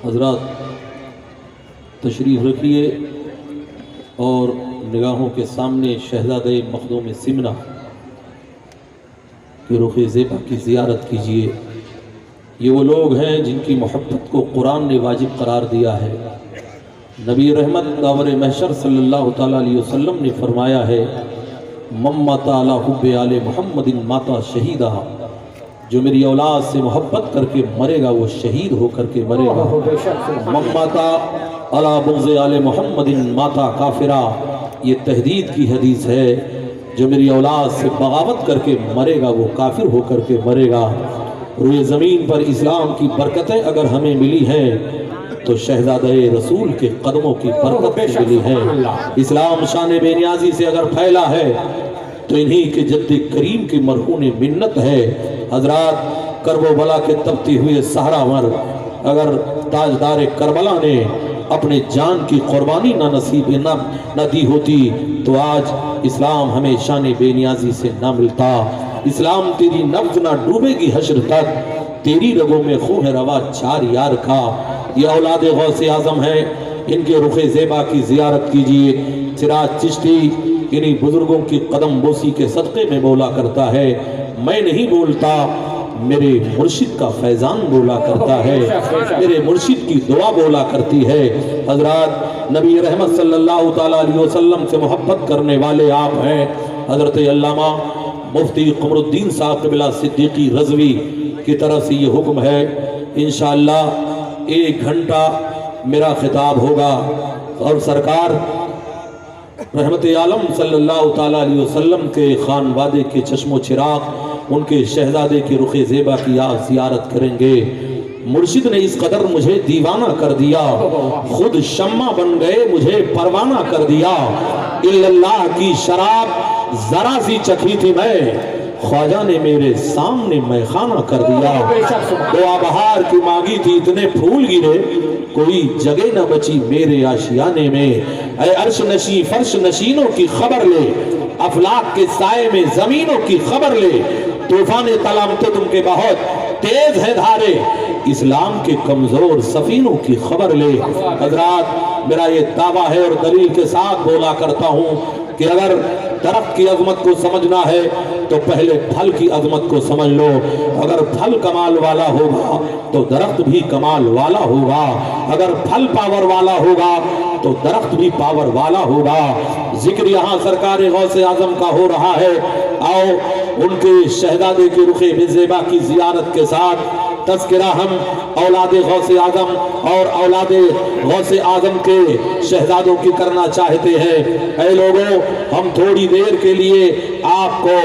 حضرات تشریف رکھیے اور نگاہوں کے سامنے شہزادہ مخدوم سمنہ کے رخ زیبا کی زیارت کیجیے۔ یہ وہ لوگ ہیں جن کی محبت کو قرآن نے واجب قرار دیا ہے۔ نبی رحمت داور محشر صلی اللہ تعالیٰ علیہ وسلم نے فرمایا ہے من مات علی حب آل محمد ماتا شہیدہ، جو میری اولاد سے محبت کر کے مرے گا وہ شہید ہو کر کے مرے گا۔ من مات علی بغض آل محمد ماتا کافرہ، یہ تحدید کی حدیث ہے، جو میری اولاد سے بغاوت کر کے مرے گا وہ کافر ہو کر کے مرے گا۔ روئے زمین پر اسلام کی برکتیں اگر ہمیں ملی ہیں تو شہزادہ رسول کے قدموں کی برکت ملی ہے۔ اسلام شان بے نیازی سے اگر پھیلا ہے تو انہی کے جد کریم کی مرہون منت ہے۔ حضرات کرب و بلا کے تپتی ہوئے صحرا ور اگر تاجدار کربلا نے اپنے جان کی قربانی نہ دی ہوتی تو آج اسلام ہمیں شان بے نیازی سے نہ ملتا۔ اسلام تیری نبض نہ ڈوبے گی حشر تک، تیری رگوں میں خون روا چار یار کا۔ یہ اولاد غوث اعظم ہیں، ان کے رخ زیبا کی زیارت کیجیے۔ سراج چشتی انہی بزرگوں کی قدم بوسی کے صدقے میں بولا کرتا ہے، میں نہیں بولتا، میرے مرشد کا فیضان بولا کرتا ہے، میرے مرشد کی دعا بولا کرتی ہے۔ حضرات نبی رحمت صلی اللہ تعالیٰ علیہ وسلم سے محبت کرنے والے آپ ہیں۔ حضرت علامہ مفتی قمر الدین صاحب قبلہ صدیقی رضوی کی طرف سے یہ حکم ہے، انشاءاللہ 1 گھنٹہ میرا خطاب ہوگا اور سرکار رحمت عالم صلی اللہ تعالیٰ علیہ وسلم کے خانوادے کے چشم و چراغ ان کے شہزادے کی رخ زیبا کی آپ زیارت کریں گے۔ مرشد نے اس قدر مجھے دیوانہ کر دیا، خود شمع بن گئے مجھے پروانہ کر دیا۔ اللہ کی شراب ذرا سی چکھی تھی میں، خواجہ نے میرے سامنے میخانہ کر دیا۔ دعا بہار کی مانگی تھی اتنے پھول گرے، کوئی جگہ نہ بچی میرے آشیانے میں۔ اے عرش نشین فرش نشینوں کی خبر لے، افلاک کے سائے میں زمینوں کی خبر لے، طوفان تلامتم کے بہت تیز ہے دھارے، اسلام کے کمزور سفینوں کی خبر لے۔ حضرات میرا یہ دعویٰ ہے اور دلیل کے ساتھ بولا کرتا ہوں کہ اگر درخت کی عظمت کو سمجھنا ہے تو پہلے پھل کی عظمت کو سمجھ لو۔ اگر پھل کمال والا ہوگا تو درخت بھی کمال والا ہوگا، اگر پھل پاور والا ہوگا تو درخت بھی پاور والا ہوگا۔ ذکر یہاں سرکار غوث اعظم کا ہو رہا ہے، آؤ ان کے شہزادے کے رخ زیبا کی زیارت کے ساتھ تذکرہ ہم اولاد غوث اعظم اور اولاد غوث اعظم کے شہزادوں کی کرنا چاہتے ہیں۔ اے لوگوں، ہم تھوڑی دیر کے لیے آپ کو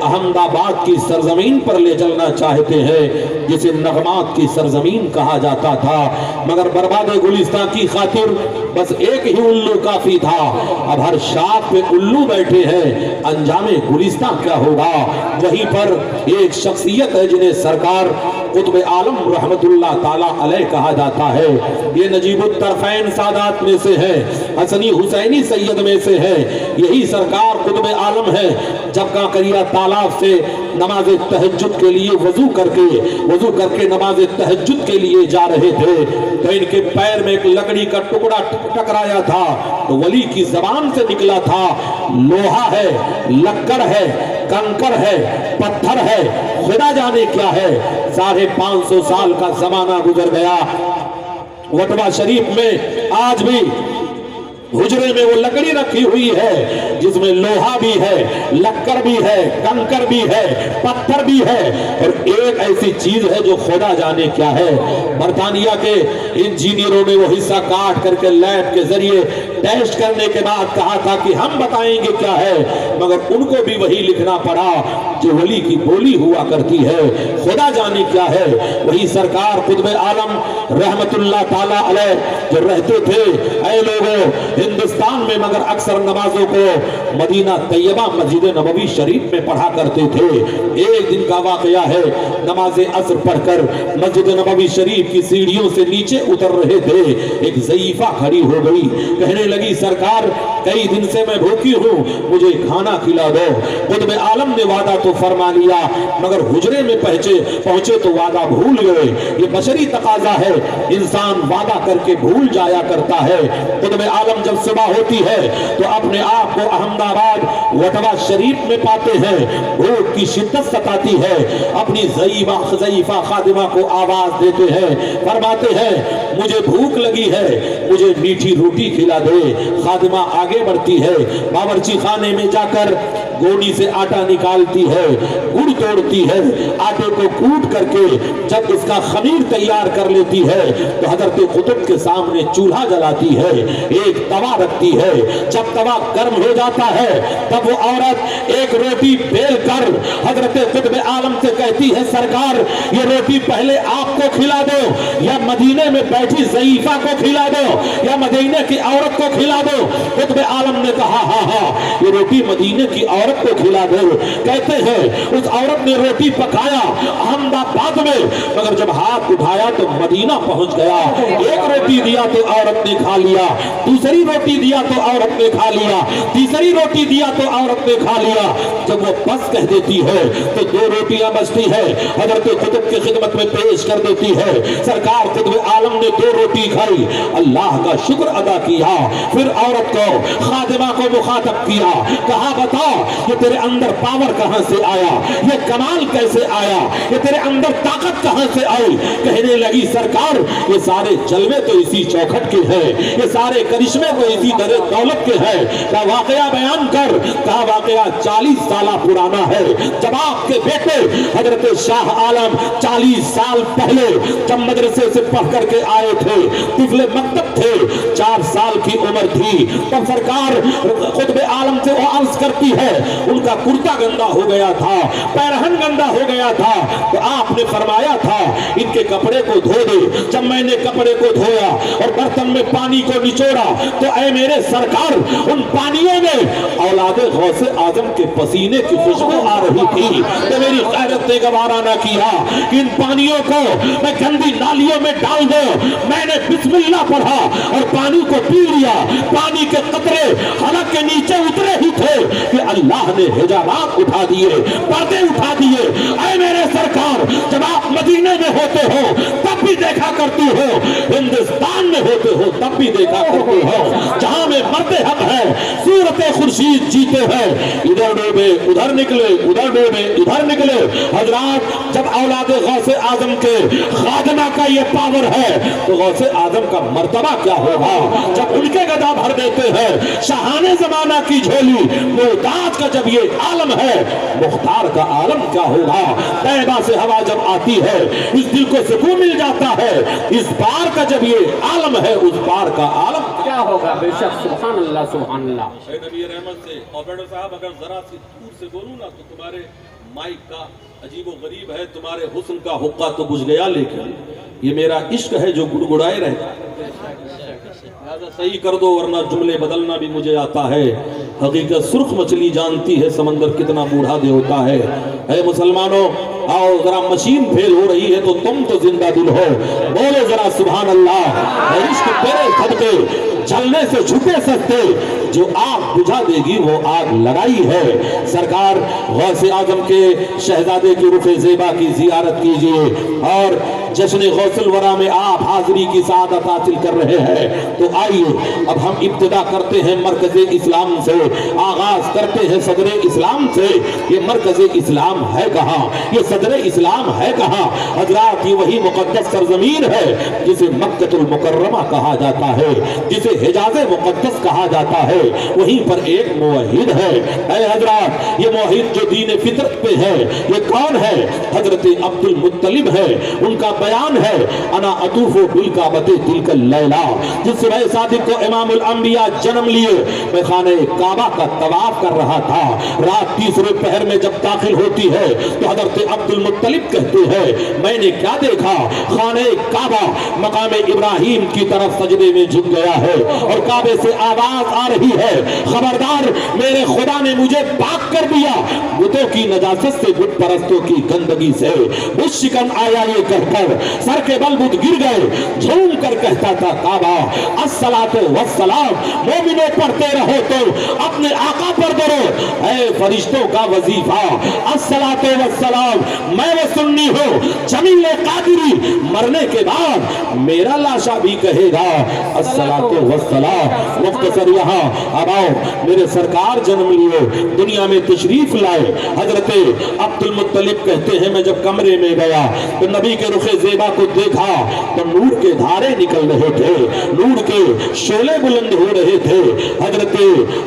احمد آباد کی سرزمین پر لے چلنا چاہتے ہیں جسے نغمات کی سرزمین کہا جاتا تھا، مگر برباد گلستان کی خاطر بس ایک ہی الو کافی تھا۔ اب ہر شاخ پہ الو بیٹھے ہیں، انجام گلستان کیا ہوگا؟ وہیں پر ایک شخصیت ہے جنہیں سرکار قطب عالم رحمت اللہ تعالیٰ علیہ کہا جاتا ہے۔ یہ نجیب الطرفین سادات میں سے ہے، حسنی حسینی سید میں سے ہے، یہی سرکار قطب عالم ہے۔ جب کانکریا تالاب سے نماز تہجد کے لیے وضو کر کے نماز تہجد کے لیے جا رہے تھے تو ان کے پیر میں ایک لکڑی کا ٹکڑا ٹکرایا تھا، تو ولی کی زبان سے نکلا تھا، لوہا ہے، لکڑ ہے، کنکر ہے، پتھر ہے، خدا جانے کیا ہے۔ 550 سال کا زمانہ گزر گیا، وٹوا شریف میں آج بھی حجرے میں وہ لکڑی رکھی ہوئی ہے جس میں لوہا بھی ہے، لکڑ بھی ہے، کنکر بھی ہے، پتھر بھی ہے، اور ایک ایسی چیز ہے جو خدا جانے کیا ہے۔ برطانیہ کے انجینئروں نے وہ حصہ کاٹ کر کے لیب کے ذریعے ٹیسٹ کرنے کے بعد کہا تھا کہ ہم بتائیں گے کیا ہے، مگر ان کو بھی وہی لکھنا پڑا جو ولی کی بولی ہوا کرتی ہے، خدا جانے کیا ہے۔ وہی سرکار قطب عالم رحمت اللہ تعالیٰ علیہ جو رہتے تھے، اے لوگوں ہندوستان میں، مگر اکثر نمازوں کو مدینہ طیبہ مسجد نبوی شریف میں پڑھا کرتے تھے۔ ایک دن کا واقعہ ہے، نماز عصر پڑھ کر مسجد نبوی شریف کی سیڑھیوں سے نیچے اتر رہے تھے، ایک ضعیفہ کھڑی ہو گئی، کہنے لگی سرکار कई दिन से मैं भूखी हूँ, मुझे खाना खिला दो। कुतुब आलम ने वादा तो फरमा लिया, मगर हुजरे में पहुंचे तो वादा भूल गए। ये बशरी तकाजा है, इंसान वादा करके भूल जाया करता है। कुतुब आलम जब सुबह होती है तो अपने आप को अहमदाबाद वटवा शरीफ में पाते हैं। भूख की शिद्दत सताती है, अपनी ज़ईफ़ा खादिमा को आवाज देते हैं, फरमाते हैं मुझे भूख लगी है, मुझे मीठी रोटी खिला दे। खादिमा आगे बढ़ती है, बावर्ची खाने में जाकर गोनी से आटा निकालती है, गुड़ तोड़ती है, आटे को कूट करके जब इसका खमीर तैयार कर लेती है तो हजरत कुतुब के सामने चूल्हा जलाती है, एक तवा रखती है। जब तवा गर्म हो जाता है तब वो औरत एक रोटी बेल कर हजरत कुतुब आलम से कहती है, सरकार ये रोटी पहले आपको खिला दो या मदीने में बैठी ज़ईफ़ा को खिला दो या मदीने की औरत को खिला दो। कुतुब आलम ने कहा हाँ हाँ ये रोटी मदीने की औरत को खिला दो। कहते हैं उस औरत ने रोटी पकाया अहमदाबाद में, मगर जब हाथ उठाया तो मदीना पहुंच गया। एक रोटी दिया तो औरत ने खा लिया, दूसरी रोटी दिया तो औरत ने खा लिया, तीसरी रोटी दिया तो औरत ने खा लिया। जब वो बस कह देती है तो दो रोटियां बचती है, हजरत कुतुब की खिदमत में पेश कर देती है। सरकार कुतुब आलम ने दो रोटी खाई, अल्लाह का शुक्र अदा किया, फिर औरत को खादिमा को मुखातब किया, कहा बता ये तेरे अंदर पावर कहां से आया, ये कमाल कैसे आया, ये तेरे अंदर ताकत कहां से आई। कहने लगी सरकार ये सारे जलवे तो इसी चौखट के हैं, ये सारे करिश्मे तो इसी दौलत के हैं। क्या वाकया बयान कर, कहा वाकया 40 साल पुराना है। जब आपके बेटे हजरत शाह आलम 40 साल पहले जब मदरसे से पढ़ करके आए थे, तिफले मकतब थे, 4 साल की उम्र थी, तब सरकार कुतुब आलम से वो अर्ज करती है उनका कुर्ता गंदा हो गया था, पैरहन गंदा हो गया था, तो आपने फरमाया था इनके कपड़े को धो दे। जब मैंने कपड़े को धोया और बर्तन में पानी को निचोड़ा तो ऐ मेरे सरकार उन पानियों में औलादे गौसे आजम के पसीने की खुशबू आ रही थी। तो मेरी गैरत ने गवारा ना किया कि इन पानियों को मैं गंदी नालियों में डाल दो। मैंने बिस्मिल्लाह पढ़ा और पानी को पी लिया। पानी के कतरे हलक के नीचे उतरे ही थे कि अल्लाह ने हिजाबात उठा दिए, पर्दे उठा दिए। ऐ मेरे सरकार जब आप मदीने में होते हो तब भी देखा करती हो, हिंदुस्तान में होते हो तब भी देखा करती हो, जहां में मर्द हक है सूरत खुर्शीद जीते हैं, इधर डूबे उधर निकले, उधर डूबे इधर निकले। हजरात जब औलादे गौसे आजम के खादिमा का ये पावर है तो गौसे आजम का मर्तबा क्या होगा जब उनके गदा भर देते हैं। शाहाने जमाना की झोली मुहताज का जब ये आलम है, मुख्तार का आलम क्या होगा। तैबा से हवा जब आती है इस दिल को सुकून मिल जाता है, इस पार का जब ये आलम है उस पार का आलम क्या होगा। बेशक सुभान अल्लाह सुभान अल्लाह। नबी रहमत से और साहब अगर जरा सी दूर से बोलूं ना तो तुम्हारे माइक का अजीबो गरीब है, तुम्हारे हुस्न का हुक्का तो बुझ गया, लेकिन ये मेरा इश्क है जो गुड़गुड़ाए रहता है। सही कर दो वरना जुमले बदलना भी मुझे आता है। हकीकत सुर्ख मछली जानती है समंदर कितना बूढ़ा दे होता है। ऐ मुसलमानों आओ जरा मशीन फेल हो रही है तो तुम तो जिंदा दिल हो, बोलो जरा सुभान अल्लाह। इश्क तेरे सदके जलने से छुपे सस्ते, जो आग बुझा देगी वो आग लगाई है। सरकार गौसे आजम के शहजादे की रुखे ज़ेबा की जियारत कीजिए और जश्न गौसुल वरा में आप हाजिरी की सादत हासिल कर रहे हैं। तो आइए अब हम इब्तिदा करते हैं मरकज़े इस्लाम से, आगाज करते हैं सदरे इस्लाम से। ये मरकज़े इस्लाम है कहाँ, ये सदरे इस्लाम है कहाँ। हजरात ये वही मुक़द्दस सरजमीन है जिसे मक्कतुल मुकर्रमा कहा जाता है, जिसे हिजाज़े मुक़द्दस कहा जाता है। वहीं पर एक मुवहिद है। ऐ हजरात ये मुवहिद जो दीन फितरत पे है ये कौन है? हजरत अब्दुल मुत्तलिब है। उनका बयान है अना अतूफु बिल काबते तिलकल लैला। जिस सुबह सादिक को इमामुल अंबिया जन्म लिए मैं खाने काबा का तवाफ कर रहा था। रात तीसरे पहर में जब दाखिल होती है तो हजरत अब्दुल मुत्तलिब कहते हैं मैंने क्या देखा, खाने काबा मकाम इब्राहिम की तरफ सजदे में झुक गया है और काबे से आवाज आ रही है खबरदार मेरे खुदा ने मुझे पाक कर दिया बुतों की नजासत से, बुत परस्तों की गंदगी से। बुत शिकन आया ये कहकर सर के बल बुत गिर गए, झूम कर कहता कहता था काबा अस्सलातु वस्सलाम, मोमिनो पढ़ते रहो तो अपने आका पर दरो, ऐ फरिश्तों का वजीफा अस्सलातु वस्सलाम। मैं वो सुन्नी हूँ जमील कादिरी, मरने के बाद मेरा लाशा भी कहेगा अस्सलातु वस्सलाम। मुख्तसर यहाँ अब आओ, मेरे सरकार जन्म लिए दुनिया में तशरीफ लाए। हजरत अब्दुल मुत्तलिब कहते हैं मैं जब कमरे में गया तो नबी के रुखे ज़ेबा को देखा तो नूर के धारे निकल रहे थे, नूर के शोले बुलंद हो रहे थे। हजरत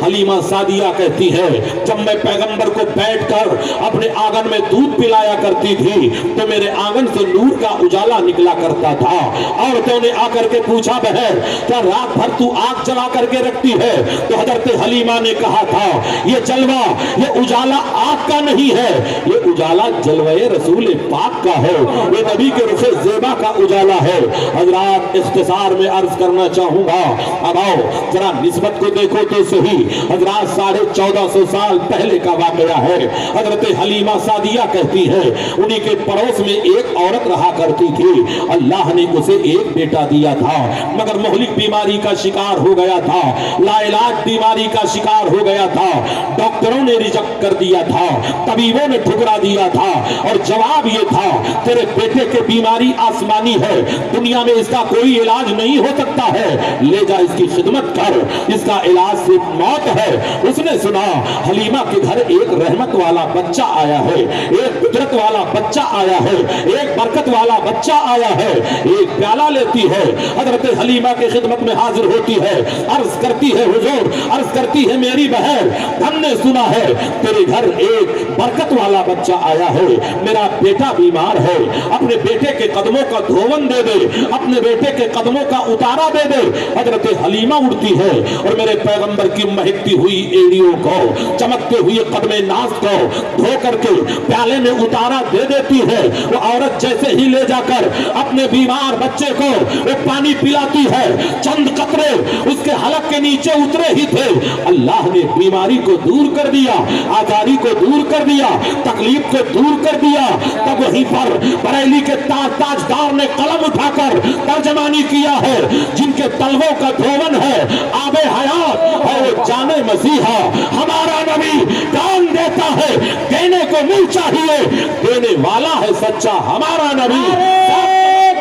हलीमा सादिया कहती है जब मैं पैगंबर को बैठकर अपने आंगन में दूध पिलाया करती थी तो मेरे आंगन से नूर का उजाला निकला करता था। औरतों ने आकर के पूछा बहन क्या रात भर तू आग जला करके रखती है? तो हजरत हलीमा ने कहा था ये जलवा, ये उजाला आग का नहीं है, ये उजाला जलवे रसूल पाक का है, ये नबी के रुखे ज़ेबा का उजाला है। हजरात इख्तिसार में अर्ज करना चाहूंगा, अब आओ जरा निस्बत को देखो तो सही। हजरात 1450 साल पहले का वाकया है। हजरत हलीमा सादिया कहती है उन्हीं के पड़ोस में एक औरत रहा करती थी, अल्लाह ने उसे एक बेटा दिया था मगर मोहलिक बीमारी का शिकार हो गया था, लाइलाज बीमारी का शिकार हो गया था। डॉक्टरों ने रिजेक्ट कर दिया था, तबीबों ने ठुकरा दिया था और जवाब ये था तेरे बेटे के बीमारी आसमानी है, दुनिया में इसका कोई इलाज नहीं हो सकता है, ले जा इसकी खिदमत कर, इसका इलाज सिर्फ मौत है। उसने सुना हलीमा के घर एक रहमत वाला बच्चा आया है, एक कुदरत वाला बच्चा आया है, एक बरकत वाला बच्चा आया है। एक प्याला लेती है, हजरत हलीमा की खिदमत में हाजिर होती है, अर्ज करती है हुजूर, अर्ज करती है मेरी बहन हमने सुना है तेरे घर एक बरकत वाला बच्चा आया है, मेरा बेटा बीमार है, अपने बेटे के कदमों का धोवन दे दे, अपने बेटे के कदमों का उतारा दे दे। हजरत हलीमा उठती है और मेरे पैगंबर की महकती हुई एड़ियों को, चमकते हुए कदमे नाज को धो करके प्याले में उतारा दे देती है। वो औरत जैसे ही ले जाकर अपने बीमार बच्चे को वो पानी पिलाती है, चंद कतरे उसके हलक के नीचे उतरे ही थे, अल्लाह ने बीमारी को दूर कर दिया, आजारी को दूर कर दिया, तकलीफ को दूर कर दिया। तब वहीं पर बरेली के ताजदार ने कलम उठाकर तर्जमानी किया है, जिनके तलवों का धोवन है आबे हयात है वो जाने मसीहा, हमारा नबी दान देता है देने को मुंह चाहिए, देने वाला है सच्चा हमारा नबी।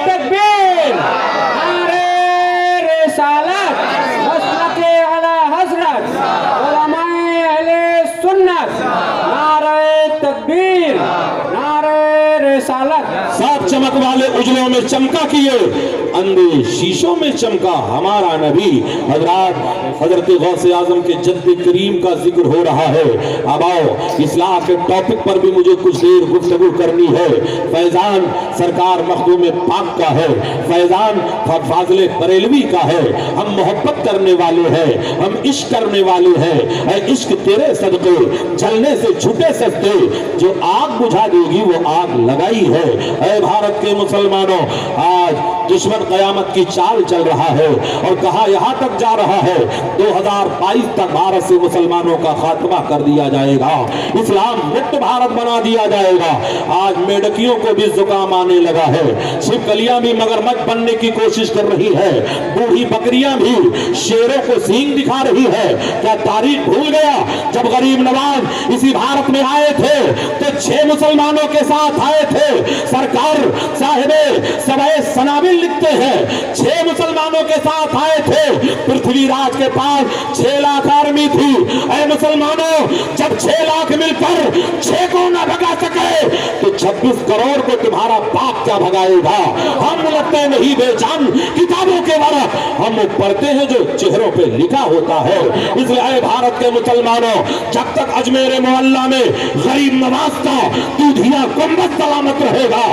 तकबीर, नारे रिसालत, मसलके आला हज़रत, उलमाए अहले सुन्नत, नारे तकबीर, नारे रिसालत। सात चमक वाले उजलों में चमका किए, अंधे शीशों में चमका हमारा नबी। हजरत गौसे आजम के जद्द करीम का जिक्र हो रहा है। अब आओ इस्लाह के टॉपिक पर भी मुझे कुछ देर गुफ्तगू करनी है। फैजान सरकार मखदूम पाक का है, फैजान फाजिल बरेलवी का है। हम मोहब्बत करने वाले हैं, हम इश्क करने वाले हैं। ऐ इश्क तेरे सदके जलने से छूटे सस्ते, जो आग बुझा देगी वो आग लगाई है। ऐ भारत के मुसलमानों, आज दुश्मन कयामत की चाल चल रहा है और कहा यहां तक जा रहा है 2022 तक भारत से मुसलमानों का खात्मा कर दिया जाएगा, इस्लाम मुक्त भारत बना दिया जाएगा। आज मेढकियों को भी जुकाम आने लगा है, छिपकलियां भी मगरमच्छ बनने की कोशिश कर रही है, बूढ़ी बकरियां भी शेरों को सींग दिखा रही है। क्या तारीख भूल गया जब गरीब नवाज इसी भारत में आए थे तो 6 मुसलमानों के साथ आए थे। सरकार साहिबे सवाए सनाबिल लिखते हैं 6 मुसलमानों के साथ आए थे। पृथ्वीराज के पास 6 लाख आर्मी थी। ऐ मुसलमानों, जब 6 लाख मिलकर 6 को न भगा सके तो 26 करोड़ को तुम्हारा बाप क्या भगाएगा। हम लगते नहीं बेजान किताबों के वरक, हम पढ़ते हैं जो चेहरों पे लिखा होता है। इसलिए भारत के मुसलमानों, जब तक अजमेर मोहल्ला में गरीब नवाज का दूधिया गुंबद सलामत रहेगा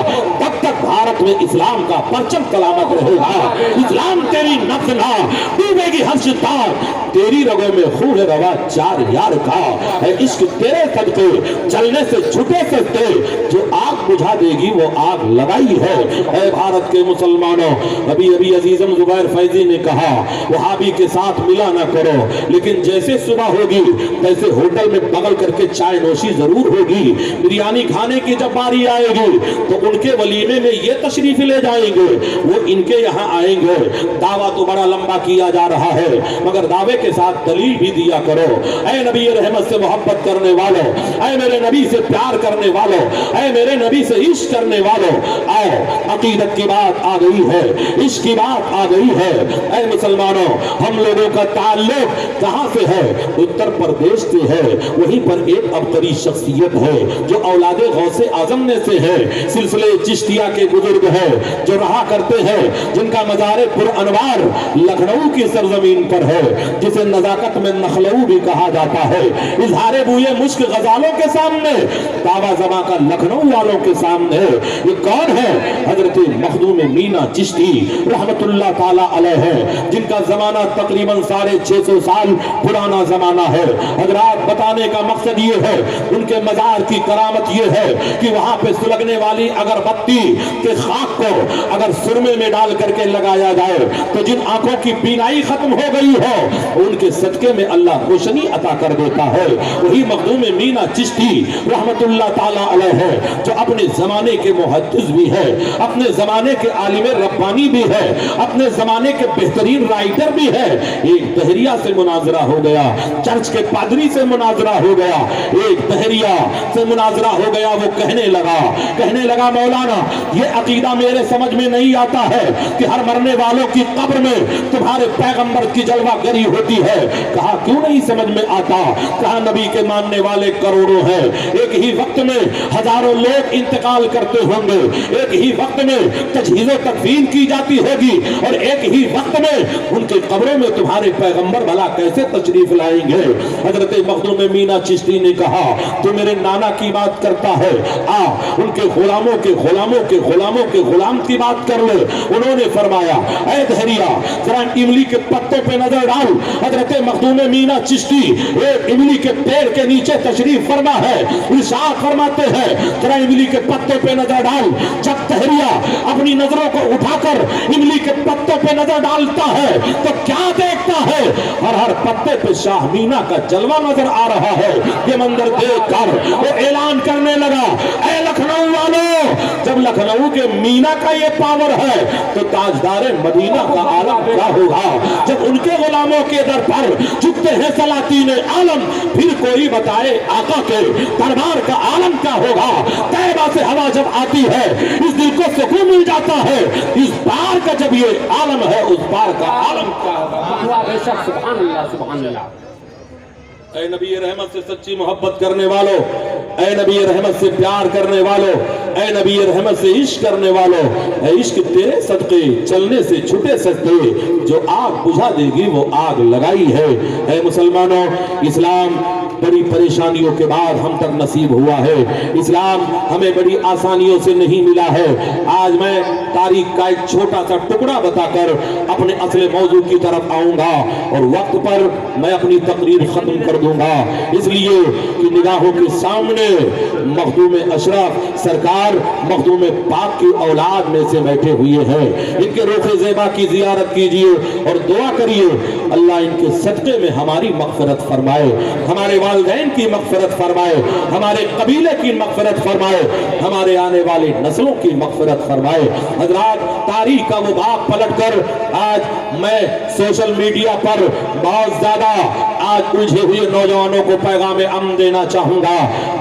तब तक भारत में इस्लाम का परचम सलामत रहेगा। इस्लाम तेरी नफ्स ना डूबेगी हर शितार, तेरी रगों में खून रवा 4 यार का है। इश्क तेरे सदके जलने से छूटे सकते, जो आग बुझा देगी वो आग लगाई है। ऐ भारत के मुसलमानों, अभी अजीजम जुबैर फैजी ने कहा वहाबी के साथ मिला ना करो, लेकिन जैसे सुबह होगी तैसे होटल में बगल करके चाय नोशी जरूर होगी। बिरयानी खाने की जब बारी आएगी तो उनके वलीमे में ये तशरीफ ले जाएंगे, वो इनके यहाँ आएंगे। दावा तो बड़ा लंबा किया जा रहा है, मगर दावे के साथ दलील भी दिया करो। ऐ नबी रहमत से मोहब्बत करने वालों, ऐ मेरे नबी से प्यार करने वालों, ऐ मेरे नबी से इश्क करने वालों, आओ अकीदत की बात आ गई है, इश्क की बात आ गई है। ऐ मुसलमानों, हम लोगों का ताल्लुक कहां से है? उत्तर प्रदेश से है। वहीं पर एक अबतरी शख्सियत है जो औलादे गौसे आजम में से है, सिलसिले चिश्तिया के बुजुर्ग है जो रहा करते हैं, जिनका मज़ारे पुर अनवार लखनऊ की सरजमीन पर है, जिसे नजाकत में नखलऊ भी कहा जाता है। इजहारे बुए मुश्क गजालों के सामने, दावा जमा का लखनऊ वालों के सामने ये कौन है? हजरत मखदूम मीना चिश्ती रहमतुल्लाह ताला अलैह है, जिनका जमाना तकरीबन 650 साल पुराना जमाना है। हजरात, बताने का मकसद ये है, उनके मजार की करामत ये है कि वहां पे सुलगने वाली अगरबत्ती के खाक को अगर सुरमे में डाल करके लगाया जाए तो जिन आंखों की बीनाई खत्म हो गई हो उनके सदके में अल्लाह रोशनी अता कर देता है। वही मखदूम मीना चिश्ती रहमतुल्लाह ताला अलैह है, जो अपने जमाने के मुहद्दिस भी है, अपने जमाने के आलिम रब्बानी भी है, अपने जमाने के बेहतरीन राइटर भी है। एक दहरिया से मुनाजरा हो गया, चर्च के पादरी से मुनाजरा हो गया, एक दहरिया से मुनाजरा हो गया। वो कहने लगा मौलाना, ये अकीदा मेरे समझ में नहीं आता है कि हर मरने वालों की कब्र में तुम्हारे पैगंबर की जलवागरी होती है। कहा क्यों नहीं समझ में आता? कहा नबी के मानने वाले करोड़ों हैं, एक ही वक्त में हजारों लोग इंतकाल करते होंगे, एक ही वक्त में तजहीज़ तकफीन की जाती होगी, और एक ही वक्त में उनके कब्रों में तुम्हारे पैगंबर भला कैसे तशरीफ लाएंगे? हजरत मखदूम मीना चिश्ती ने कहा तू मेरे नाना की बात करता है, आ उनके गुलामों के गुलामों के गुलामों के गुलाम की बात कर ले। उन्होंने फरमाया, ऐ धैर्या, जरा इमली के पत्तों पे नजर डाल। हजरत मखदूम मीना चिश्ती एक इमली के पेड़ के नीचे तशरीफ फरमा है, इरशाद फरमाते हैं, जरा इमली के पत्तों पे नजर डाल। जब धैर्या अपनी नजरों को उठाकर इमली के पत्तों पे नजर डालता है तो क्या देखता है? हर पत्ते पे शाह मीना का जलवा नजर आ रहा है। ये मंजर देखकर वो ऐलान करने लगा, ऐ लखनऊ वालों, जब लखनऊ के मीना का ये पावर है तो ताजदारे मदीना का आलम क्या होगा? जब उनके गुलामों के दर पर झुकते हैं सलातीन आलम, फिर कोई बताए आका के दरबार का आलम क्या होगा? तैबा से हवा जब आती है इस दिल को सुकून मिल जाता है, इस बार का जब ये आलम है उस बार का आलम क्या होगा? बेशक, सुभान अल्लाह, सुभान अल्लाह। ऐ नबी रहमत से सच्ची मोहब्बत करने वालों, ऐ नबी रहमत से प्यार करने वालों, ऐ नबी रहमत से इश्क करने वालों, ऐ इश्क तेरे सदके चलने से छुटे सस्ते, जो आग बुझा देगी वो आग लगाई है। ऐ मुसलमानों, इस्लाम बड़ी परेशानियों के बाद हम तक नसीब हुआ है। इस्लाम हमें बड़ी आसानियों से नहीं मिला है। आज मैं तारीख का एक छोटा सा टुकड़ा बताकर अपने असले मौजू की तरफ आऊंगा और वक्त पर मैं अपनी तकरीर खत्म कर दूंगा, इसलिए कि निगाहों के सामने मखदूम अशरफ सरकार मखदूम पाक की औलाद में से बैठे हुए हैं। इनके रोखे ज़ेबा की जियारत कीजिए और दुआ करिए अल्लाह इनके सदक़े में हमारी मग़फ़िरत फरमाए, हमारे वालिदैन की मग़फ़िरत फरमाए, हमारे कबीले की मग़फ़िरत फरमाए, हमारे आने वाली नस्लों की मग़फ़िरत फरमाए। हज़रात, तारीख का वो बाग पलट कर आज मैं सोशल मीडिया पर बहुत ज़्यादा आज उलझे हुए नौजवानों को पैगाम अमन देना चाहूँगा।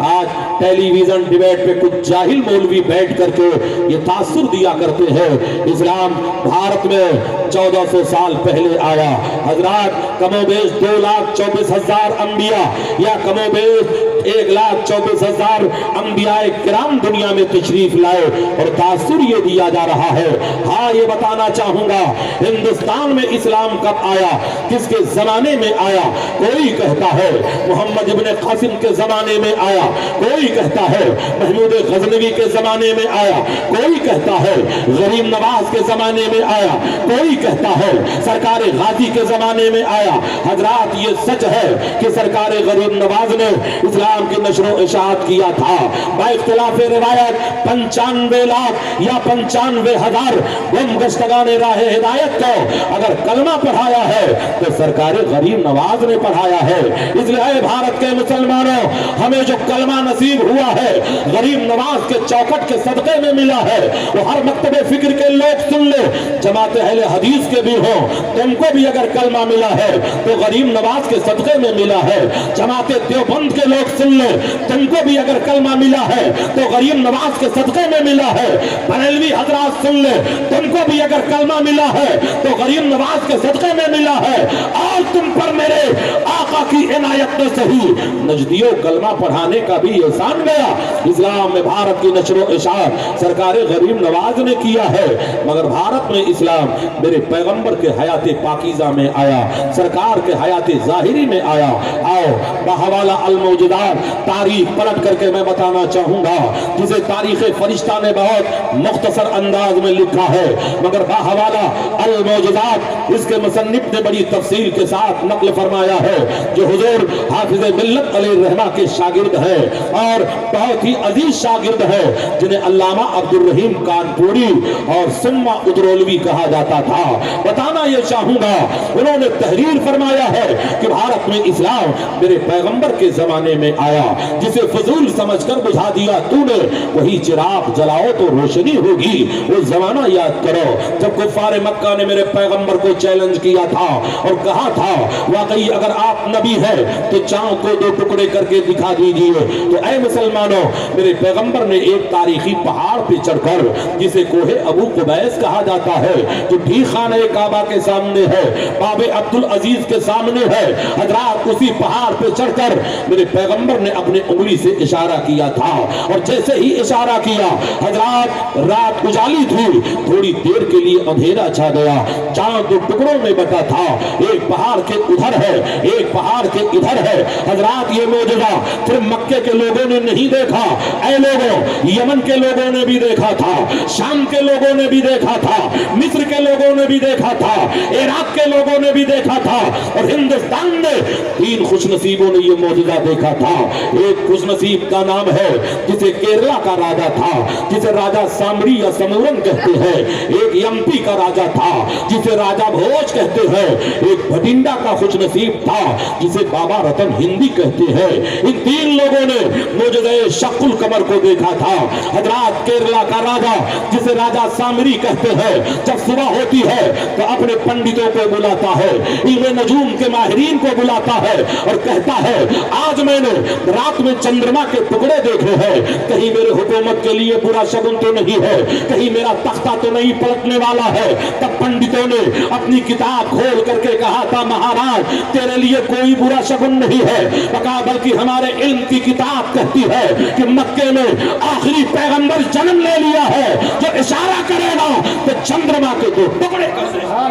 आज टेलीविज़न डिबेट पे कुछ जाहिल मौलवी बैठ करके ये तासुर दिया करते हैं इस्लाम भारत में 1400 साल पहले आया। हजरात, कमोबेश 2,24,000 अंबिया या कमोबेश 1,24,000 अंबियाए किराम दुनिया में तशरीफ लाए और तासुर ये दिया जा रहा है। हाँ, ये बताना चाहूँगा हिंदुस्तान में इस्लाम कब आया, किसके ज़माने में आया? कोई कहता है मोहम्मद इब्ने कासिम के ज़माने में आया, कोई कहता है महमूद गजनवी के ज़माने में आया, कोई कहता है गरीब नवाज के ज़माने में आया, कोई कहता है सरकार गाजी के ज़माने में आया। हजरात, ये सच है कि सरकार गरीब नवाज ने इस्लाम اسلام کی نشر و اشاعت کیا تھا. با اختلاف روایت 95 لاکھ یا 95,000 گمگشتگان راہ ہدایت کو اگر کلمہ پڑھایا ہے تو سرکار غریب نواز نے پڑھایا ہے. اس لیے اے بھارت کے مسلمانوں، ہمیں جو کلمہ نصیب ہوا ہے غریب نواز کے چوکٹ کے صدقے میں ملا ہے. وہ ہر مکتب فکر کے لوگ سن لے، جماعت اہل حدیث کے بھی ہوں، تم کو بھی اگر کلمہ ملا ہے تو غریب نواز کے صدقے میں ملا ہے. جماعت دیوبند کے لوگ سن لے، تم کو بھی اگر کلمہ ملا ہے تو غریب نواز کے صدقے میں ملا ہے. بریلوی حضرات سن لے، تم کو بھی اگر کلمہ ملا ہے تو غریب نواز کے صدقے میں ملا ہے. اور تم پر میرے آقا کی عنایت نے صحیح نجدیوں کلمہ پڑھانے کا بھی احسان گیا. اسلام میں بھارت کی نشر و اشاعت سرکار غریب نواز نے کیا ہے، مگر بھارت میں اسلام میرے پیغمبر کے حیات پاکیزہ میں آیا، سرکار کے حیات ظاہری میں آیا. آؤ بحوالہ الموجودات تاریخ پلٹ کر کے میں بتانا چاہوں گا، جسے تاریخ فرشتہ نے بہت مختصر انداز میں لکھا ہے، مگر بحوالہ الموجودات اس کے مصنف نے بڑی تفصیل کے ساتھ نقل فرمایا ہے، جو حضور حافظ ملت علیہ الرحمہ کے شاگرد ہیں اور بہت ہی عزیز شاگرد ہیں، جنہیں علامہ عبد الرحیم کانپوری اور سما ادرولوی کہا جاتا تھا. بتانا یہ چاہوں گا، انہوں نے تحریر فرمایا ہے کہ بھارت میں اسلام میرے پیغمبر کے زمانے میں آیا، جسے فضول سمجھ کر بجھا دیا تو نے، وہی چراغ جلاؤ تو روشنی ہوگی. وہ زمانہ یاد کرو جب کفار مکہ نے میرے پیغمبر کو چیلنج کیا تھا اور کہا تھا واقعی اگر آپ نبی ہیں تو چاند کو 2 ٹکڑے کر کے دکھا دیجئے. تو اے مسلمانوں، میرے پیغمبر نے ایک تاریخی پہاڑ پہ چڑھ کر، جسے کوہ ابو قبیس کہا جاتا ہے، جو بھی خانہ کعبہ کے سامنے ہے، باب عبدالعزیز کے سامنے ہے، حضرات اسی پہاڑ پہ چڑھ کر میرے پیغمبر نے اپنے انگلی سے اشارہ کیا تھا. اور جیسے ہی اشارہ کیا حضرات رات اجالی تھی، تھوڑی دیر کے لیے اندھیرا چھا گیا، چاند 2 ٹکڑوں میں بٹا تھا، ایک پہاڑ کے ادھر ہے ایک پہاڑ کے ادھر ہے. حضرات یہ معجزہ صرف مکے کے لوگوں نے نہیں دیکھا، اے لوگوں یمن کے لوگوں نے بھی دیکھا تھا، شام کے لوگوں نے بھی دیکھا تھا، مصر کے لوگوں نے بھی دیکھا تھا، عراق کے لوگوں نے بھی دیکھا تھا، اور ہندوستان میں 3 خوش نصیبوں نے یہ معجزہ دیکھا تھا. ایک خوش نصیب کا نام ہے جسے کیرلا کا راجا تھا، جسے راجا سامری یا سمورن کہتے ہیں. ایک یمپی کا راجا تھا جسے راجا بھوج کہتے ہیں. ایک بھٹنڈا کا خوش نصیب تھا جسے بابا رتن ہندی کہتے ہیں. ان 3 لوگوں نے معجزہ شق القمر کو دیکھا تھا. حضرات کیرلا کا راجا جسے راجا سامری کہتے ہیں، جب صبح ہوتی ہے تو اپنے پنڈتوں کو بلاتا ہے، علم نجوم کے ماہرین کو بلاتا ہے اور کہتا ہے آج میں نے رات میں چندرما کے ٹکڑے دیکھے ہیں، کہیں میرے حکومت کے لیے برا شگن تو نہیں ہے، کہیں میرا تختہ تو نہیں پلٹنے والا ہے. تب پنڈتوں نے اپنی کتاب کھول کر کے کہا تھا مہاراج تیرے لیے کوئی برا شگن نہیں ہے، بلکہ ہمارے علم کی کتاب کہتی ہے کہ مکے میں آخری پیغمبر جنم لے لیا ہے، جو اشارہ کرے گا تو چندرما کے 2 ٹکڑے کر دے گا.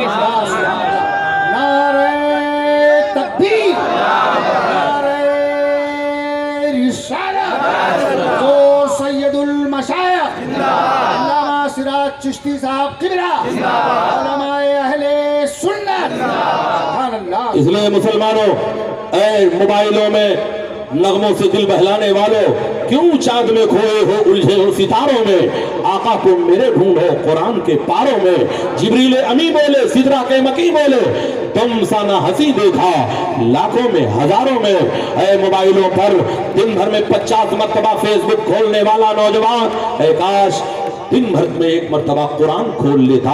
نعرہ تکبیر، نعرہ رسالت، اور سید المشایخ علامہ سراج چشتی صاحب قبلہ، علماء اہل سنت. سبحان اللہ. اس لیے مسلمانوں، اے موبائلوں میں نغموں سے دل بہلانے والوں، کیوں چاند میں کھوئے ہو الجھے ہو ستاروں میں، آقا کو میرے ڈھونڈو قرآن کے پاروں میں. جبریل امی بولے، سدرہ کے مکی بولے، تم سا نہ ہنسی دیکھا لاکھوں میں ہزاروں میں. اے موبائلوں پر دن بھر میں 50 مرتبہ فیس بک کھولنے والا نوجوان، اے کاش دن بھر میں 1 مرتبہ قرآن کھول لیتا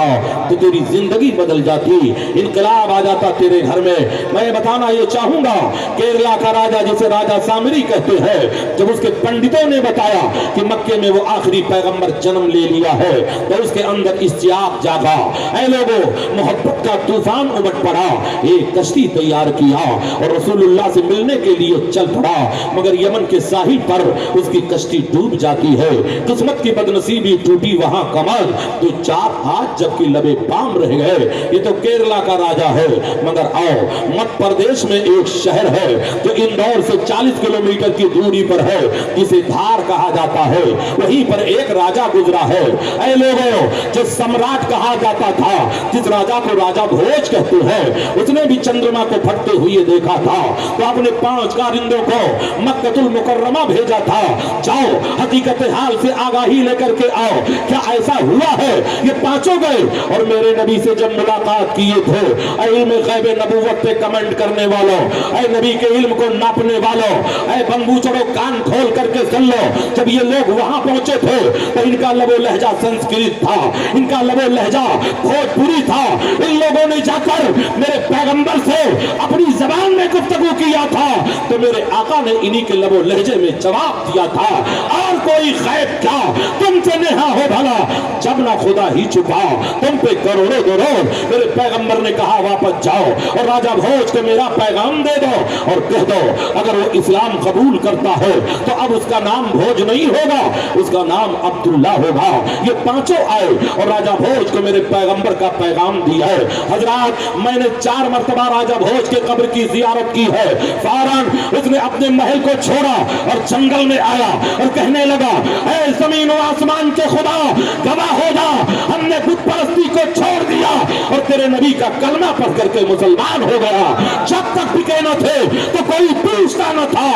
تو تیری زندگی بدل جاتی، انقلاب آ جاتا تیرے گھر میں. میں بتانا یہ چاہوں گا، کیرلا کا راجا جسے راجا سامری کہتے ہیں، جب اس کے پنڈتوں نے بتایا کہ مکے میں وہ آخری پیغمبر جنم لے لیا ہے تو اس کے اندر اشتیاق جاگا. اے لوگوں، محبت کا طوفان امٹ پڑا، ایک کشتی تیار کیا اور رسول اللہ سے ملنے کے لیے چل پڑا، مگر یمن کے ساحل پر اس کی کشتی ڈوب جاتی ہے. قسمت کی بدنصیبی ٹوٹ टूटी वहां कमर, तो 4 हाथ जबकि लबे बाम रह गए। ये तो केरला का राजा है। मगर आओ, मध्य प्रदेश में एक शहर है जो इंदौर से 40 किलोमीटर की दूरी पर है, जिसे धार कहा जाता है। वहीं पर एक राजा गुजरा है। ऐ लोगों, जो सम्राट कहा जाता था, जिस राजा को राजा भोज कहते हैं, उसने भी चंद्रमा को फटते हुए देखा था, तो अपने 5 कारिंदों को मक्कतुल मुकर्रमा भेजा था, जाओ हकीकत हाल से आगाही लेकर के आओ, क्या ऐसा हुआ है? ये 5 गए और मेरे नबी से जब मुलाकात किए थे, इल्म गैब नबुव्वत पे कमेंट करने वालों, ऐ नबी के इल्म को नापने वालों, ऐ बंबू चढ़ो कान खोल करके सुन लो, जब ये लोग वहां पहुंचे थे तो इनका लबो लहजा संस्कृत था, इनका लबो लहजा भोजपुरी था। इन लोगों ने जाकर मेरे पैगंबर से अपनी जबान में गुफ्तगू किया था, तो मेरे आका ने इन्हीं के लबो लहजे में जवाब दिया था। और कोई खैब क्या तुमसे नेहा हो भला, जब ना खुदा ही छुपा तुम पे करोड़ों करोड़। मेरे पैगंबर ने कहा वापस जाओ और राजा भोज को मेरा पैगाम दे दो और कह दो अगर वो इस्लाम कबूल करता है तो अब उसका नाम भोज नहीं होगा, उसका नाम अब्दुल्ला होगा। ये 5 आए और राजा भोज को मेरे पैगंबर का पैगाम दिया है। हजरात, मैंने 4 मरतबा राजा भोज के कब्र की जियारत की है। फौरन उसने अपने महल को छोड़ा और जंगल में आया और कहने लगा, ऐ जमीन और आसमान के खुदा गवाह हो जा, हमने बुत परस्ती को छोड़ दिया और तेरे नबी का कलमा पढ़ करके मुसलमान हो गया। जब तक बिके न थे तो कोई पूछता न था,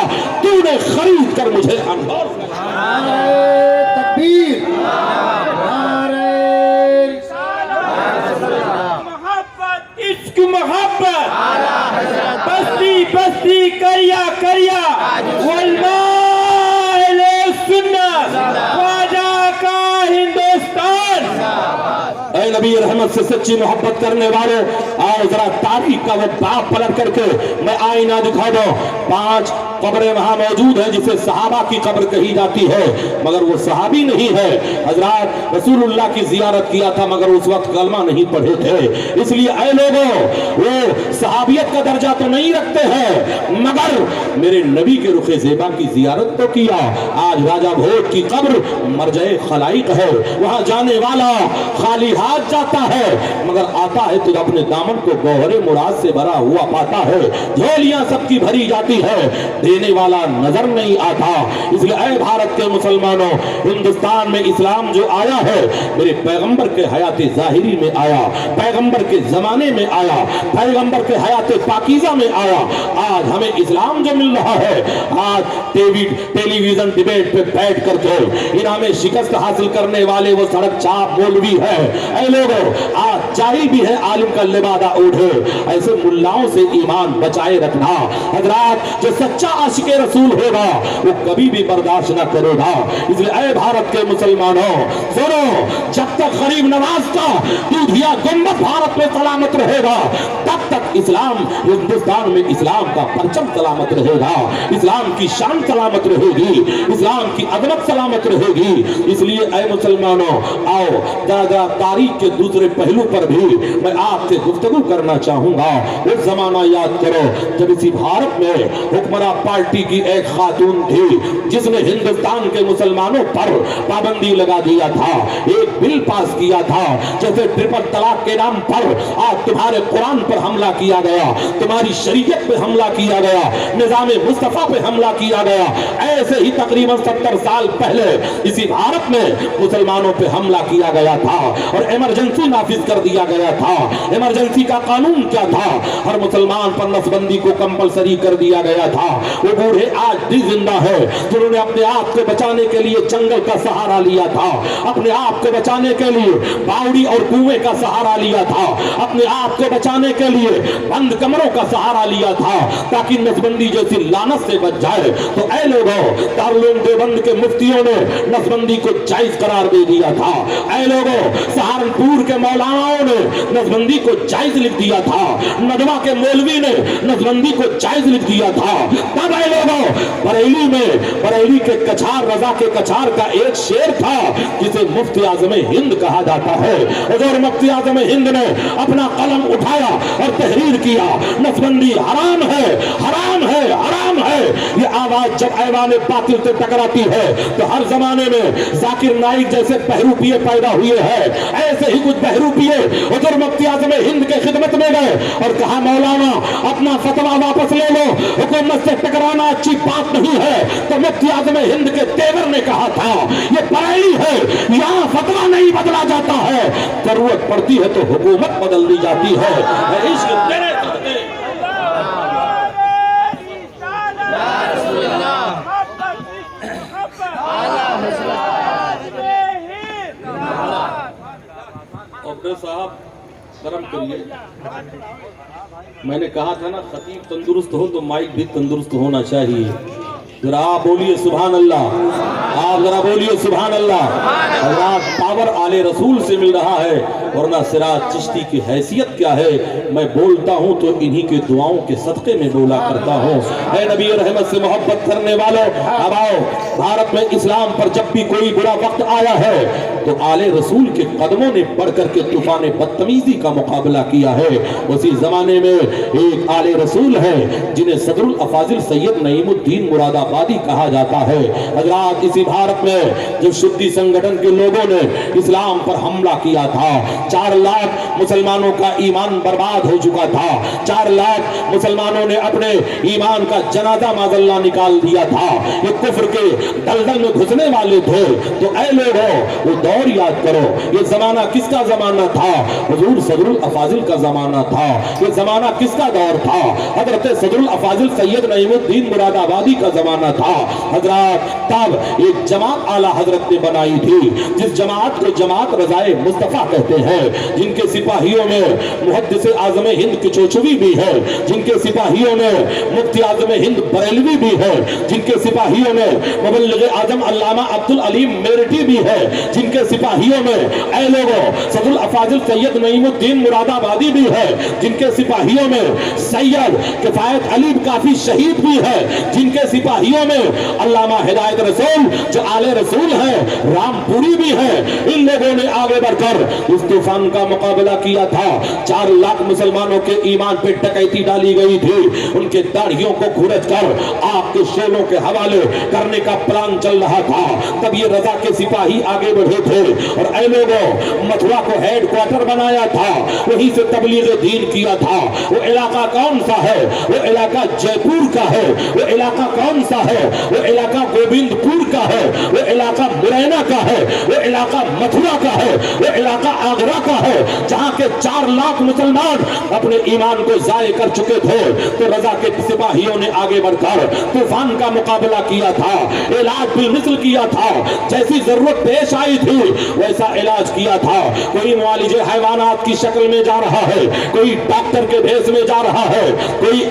तूने खरीद कर मुझे अनमोल। तकबीर, मोहब्बत, इश्क मोहब्बत, बस्ती बस्ती करिया करिया, वल्लाह सुन्नत, ख्वाजा का हिंदुस्तान। ऐ नबी रहमत से सच्ची मोहब्बत करने वालों, आओ जरा तारीख का वो बाप पलट करके मैं आईना दिखा दो। 5 कब्रें वहां मौजूद हैं जिसे सहाबा की कब्र कही जाती है, मगर वो सहाबी नहीं है। हजरात, रसूलुल्लाह की जियारत किया था मगर उस वक्त कलमा नहीं पढ़े थे, इसलिए ऐ लोगों, वो सहाबियत का दर्जा तो नहीं रखते हैं, मगर मेरे नबी के रुखे ज़ेबा की जियारत तो किया। आज राजा भोज की कब्र मरजए खलाइक है, वहां जाने वाला खाली हाथ जाता है, मगर आता है तो अपने दामन को गौहरे मुराद से भरा हुआ पाता है। झोलियां सबकी भरी जाती है, देने वाला नजर नहीं आता। इसलिए ऐ भारत के मुसलमानों, हिंदुस्तान में इस्लाम जो आया है मेरे पैगंबर के हयात ज़ाहिरी में आया, पैगंबर के जमाने में आया, पैगंबर के हयात पाकीज़ा में आया। आज हमें इस्लाम जो मिल रहा है, आज टेलीविजन डिबेट पे बैठ करके इनामे शिकस्त हासिल करने वाले वो सड़क चाप मौलवी है। ऐ लोगों, आज जाहिल भी है आलिम का लिबादा ओढ़े, ऐसे मुल्लाओं से ईमान बचाए रखना। हजरात, जो सच्चा आशिक रसूल होगा वो कभी भी बर्दाश्त न करेगा। इसलिए ऐ भारत के मुसलमानों सुनो, जब तक गरीब नवाज का दूधिया गुंबद भारत में सलामत रहेगा तब तक इस्लाम हिंदुस्तान में इस्लाम का परचम सलामत रहेगा, इस्लाम की शान सलामत रहेगी, इस्लाम की अदमत सलामत रहेगी। इसलिए ऐ मुसलमानों, आओ दादा तारीख के दूसरे पहलू पर भी मैं आपसे गुफ्तगू करना चाहूंगा। वो जमाना याद करो जब इसी भारत में हुक्मरान पार्टी की एक खातून थी जिसने हिंदुस्तान के मुसलमानों पर पाबंदी लगा दिया था, एक बिल पास किया था। जैसे ट्रिपल तलाक के नाम पर आज तुम्हारे कुरान पर हमला किया गया, तुम्हारी शरीयत पे हमला किया गया, निजामे मुस्तफा पे हमला किया गया, ऐसे ही तकरीबन 70 साल पहले इसी भारत में मुसलमानों पे हमला किया गया था और इमरजेंसी नाफिज कर दिया गया था। इमरजेंसी का कानून क्या था? हर मुसलमान पर नसबंदी को कंपलसरी कर दिया गया था। वो बूढ़े आज भी जिंदा है जिन्होंने अपने आप को बचाने के लिए जंगल का सहारा लिया था, अपने आप को बचाने के लिए बावड़ी और कुएं का सहारा लिया था, अपने आप को बचाने के लिए बंद कमरों का सहारा लिया था ताकि नसबंदी जैसी लानत से बच जाए। तो ऐ लोगों, दारुल देवबंद के मुफ्तियों ने नसबंदी को जायज करार दे दिया था। ऐ लोगों, सहारनपुर के मौलानाओं ने नसबंदी को जायज लिख दिया था, नदवा के मौलवी ने नसबंदी को जायज लिख दिया था। तब ऐ लोगों, बरेली के कछार, रजा के कछार का एक शेर था जिसे मुफ्ती आज़म हिंद कहा जाता है। और मुफ्ती आज़म हिंद ने अपना कलम उठाया और तहरीर किया, नसबंदी हराम है, हराम है, हराम है। ہے یہ آواز جب ایوان باطل سے ٹکراتی ہے تو ہر زمانے میں ذاکر نائک جیسے بہروپیے پیدا ہوئے ہیں، ایسے ہی کچھ بہروپیے حضور مفتی اعظم ہند کے خدمت میں گئے اور کہا مولانا اپنا فتویٰ واپس لے لو، حکومت سے ٹکرانا اچھی بات نہیں ہے۔ تو مفتی اعظم ہند کے دیور نے کہا تھا یہ پرائی ہے، یہاں فتویٰ نہیں بدلا جاتا ہے، ضرورت پڑتی ہے تو حکومت بدل دی جاتی ہے۔ عشق تیرے صدقے ڈاکٹر صاحب کرم کریے۔ میں نے کہا تھا نا خطیب تندرست ہو تو مائک بھی تندرست ہونا چاہیے۔ ذرا آپ بولیے سبحان اللہ، آپ ذرا بولیے سبحان اللہ۔ اللہ پاور آل رسول سے مل رہا ہے، ورنہ سراج چشتی کی حیثیت کیا ہے؟ میں بولتا ہوں تو انہی کے دعاؤں کے صدقے میں بولا کرتا ہوں۔ اے نبی رحمت سے محبت کرنے والوں، اب آؤ، بھارت میں اسلام پر جب بھی کوئی برا وقت آیا ہے تو آل رسول کے قدموں نے بڑھ کر کے طوفان بدتمیزی کا مقابلہ کیا ہے۔ اسی زمانے میں ایک آل رسول ہے جنہیں صدر الافاضل سید نعیم الدین مراد آبادی کہا جاتا ہے۔ حضرات اسی بھارت میں جب شدی سنگٹھن کے لوگوں نے اسلام پر حملہ کیا تھا، 4 لاکھ مسلمانوں کا ایمان برباد ہو چکا تھا، 4 لاکھ مسلمانوں نے اپنے ایمان کا جنازہ معذاللہ نکال دیا تھا، یہ کفر کے دلدل میں گھسنے والے تھے۔ تو اے لوگو وہ دور یاد کرو، یہ زمانہ کس کا زمانہ تھا؟ حضور صدر الافاضل کا زمانہ تھا۔ یہ زمانہ کس کا دور تھا؟ حضرت صدر الافاضل سید نعیم الدین مراد آبادی کا زمانہ تھا۔ حضرات تب ایک جماعت اعلیٰ حضرت نے بنائی تھی جس جماعت کو جماعت رضائے مصطفیٰ کہتے ہیں، جن کے سپاہیوں میں محدث اعظم ہند کی چوچوی بھی ہے، جن کے سپاہیوں میں مفتی اعظم ہند بریلوی بھی ہے، جن کے سپاہیوں میں مبلغ اعظم علامہ عبدالعلیم میرٹھی بھی ہے، جن کے سپاہیوں میں اے لوگوں صدر الافاضل سید نعیم الدین مراد آبادی بھی ہے، جن کے سپاہیوں میں سید کفایت علی کافی شہید بھی ہے، جن کے سپاہیوں میں علامہ ہدایت رسول جو آل رسول ہے رام پوری بھی ہے۔ ان لوگوں نے آگے بڑھ کر اس طوفان کا مقابلہ کیا تھا۔ 4 لاکھ مسلمانوں کے ایمان پہ ڈکیتی ڈالی گئی تھی، ان کے داڑھیوں کو کھرچ کر آگ کے شعلوں کے حوالے کرنے کا پلان چل رہا تھا۔ تب یہ رضا کے سپاہی آگے بڑھے تھے اور اے لوگوں متھرا کو ہیڈ کوارٹر بنایا تھا، وہیں سے تبلیغ دین کیا تھا۔ وہ علاقہ کون سا ہے؟ وہ علاقہ جے پور کا ہے۔ وہ علاقہ کون سا ہے؟ وہ علاقہ گوبند پور کا ہے۔ وہ علاقہ مرینا کا ہے۔ وہ علاقہ متھرا کا ہے۔ وہ علاقہ آگرہ کا ہے، جہاں کے 4 لاکھ مسلمان اپنے ایمان کو ضائع کر چکے تھے۔ تو رضا کے سپاہیوں نے آگے بڑھ کر طوفان کا مقابلہ کیا تھا، علاج بالمثل کیا تھا، جیسی ضرورت پیش آئی تھی ویسا علاج کیا تھا۔ کوئی معالج حیوانات کی شکل میں جا رہا ہے، کوئی ڈاکٹر کے بھیس میں جا رہا ہے، کوئی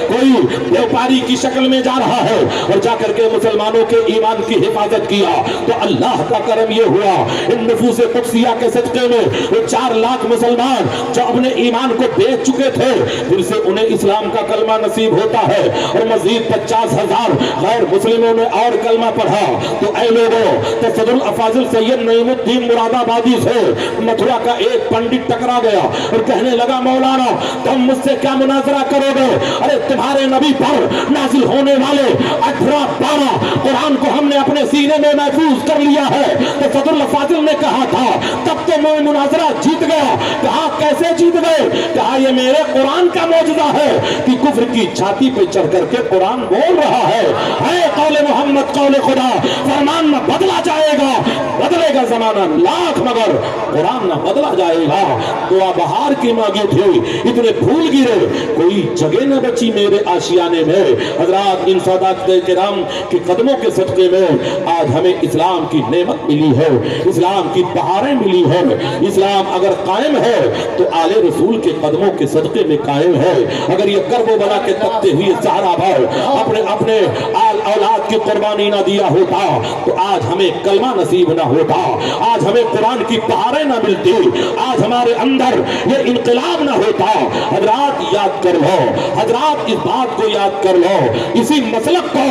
کوئی بیوپاری کی شکل میں جا رہا ہے اور جا کر کے مسلمانوں کے ایمان کی حفاظت کیا۔ تو اللہ کا کرم یہ ہوا ان نفوس قدسیہ کے صدقے میں وہ 4 لاکھ مسلمان جو اپنے ایمان کو بیچ چکے تھے پھر سے انہیں اسلام کا کلمہ نصیب ہوتا ہے، اور مزید 50,000 غیر مسلموں نے اور کلمہ پڑھا۔ تو اے لوگوں تو صدر الافاضل سید نعیم الدین مراد آبادی سے متھرا کا ایک پنڈت ٹکرا گیا اور کہنے لگا مولانا تم مجھ سے کیا مناظرہ کرو گے؟ ارے تمہارے نبی پر نازل ہونے والے 18-12 قرآن کو ہم نے اپنے سینے میں محفوظ کر لیا ہے۔ تو صدر الافاضل نے کہا تھا تب تو میں مناظرہ جیت گیا۔ کہا کیسے جیت گئے؟ کہا یہ میرے قرآن کا معجزہ ہے کہ کفر کی چھاتی پہ چڑھ کر کے قرآن بول رہا ہے، اے قول محمد قول خدا، فرمان نہ بدلا جائے گا، بدلے گا زمانہ لاکھ مگر قرآن نہ بدلا جائے گا۔ دعا بہار کی مانگی تھی، اتنے پھول گرے کوئی جگہ نہ بچی میرے آشیانے میں۔ حضرات ان سادات کرام کے قدموں کے صدقے میں آج ہمیں اسلام کی نعمت ملی ہے، اسلام کی بہاریں ملی ہے۔ اسلام اگر قائم ہے تو آل رسول کے قدموں کے صدقے میں قائم ہے۔ اگر یہ کرب و بلا کے تپتے ہوئے صحرا بھر اپنے اولاد کی قربانی نہ دیا ہوتا تو آج ہمیں کلمہ نصیب نہ ہوتا، آج ہمیں قرآن کی پہاڑیں نہ ملتی، آج ہمارے اندر یہ انقلاب نہ ہوتا۔ حضرات یاد کر لو، حضرات اس بات کو یاد کر لو، اسی مسلک کو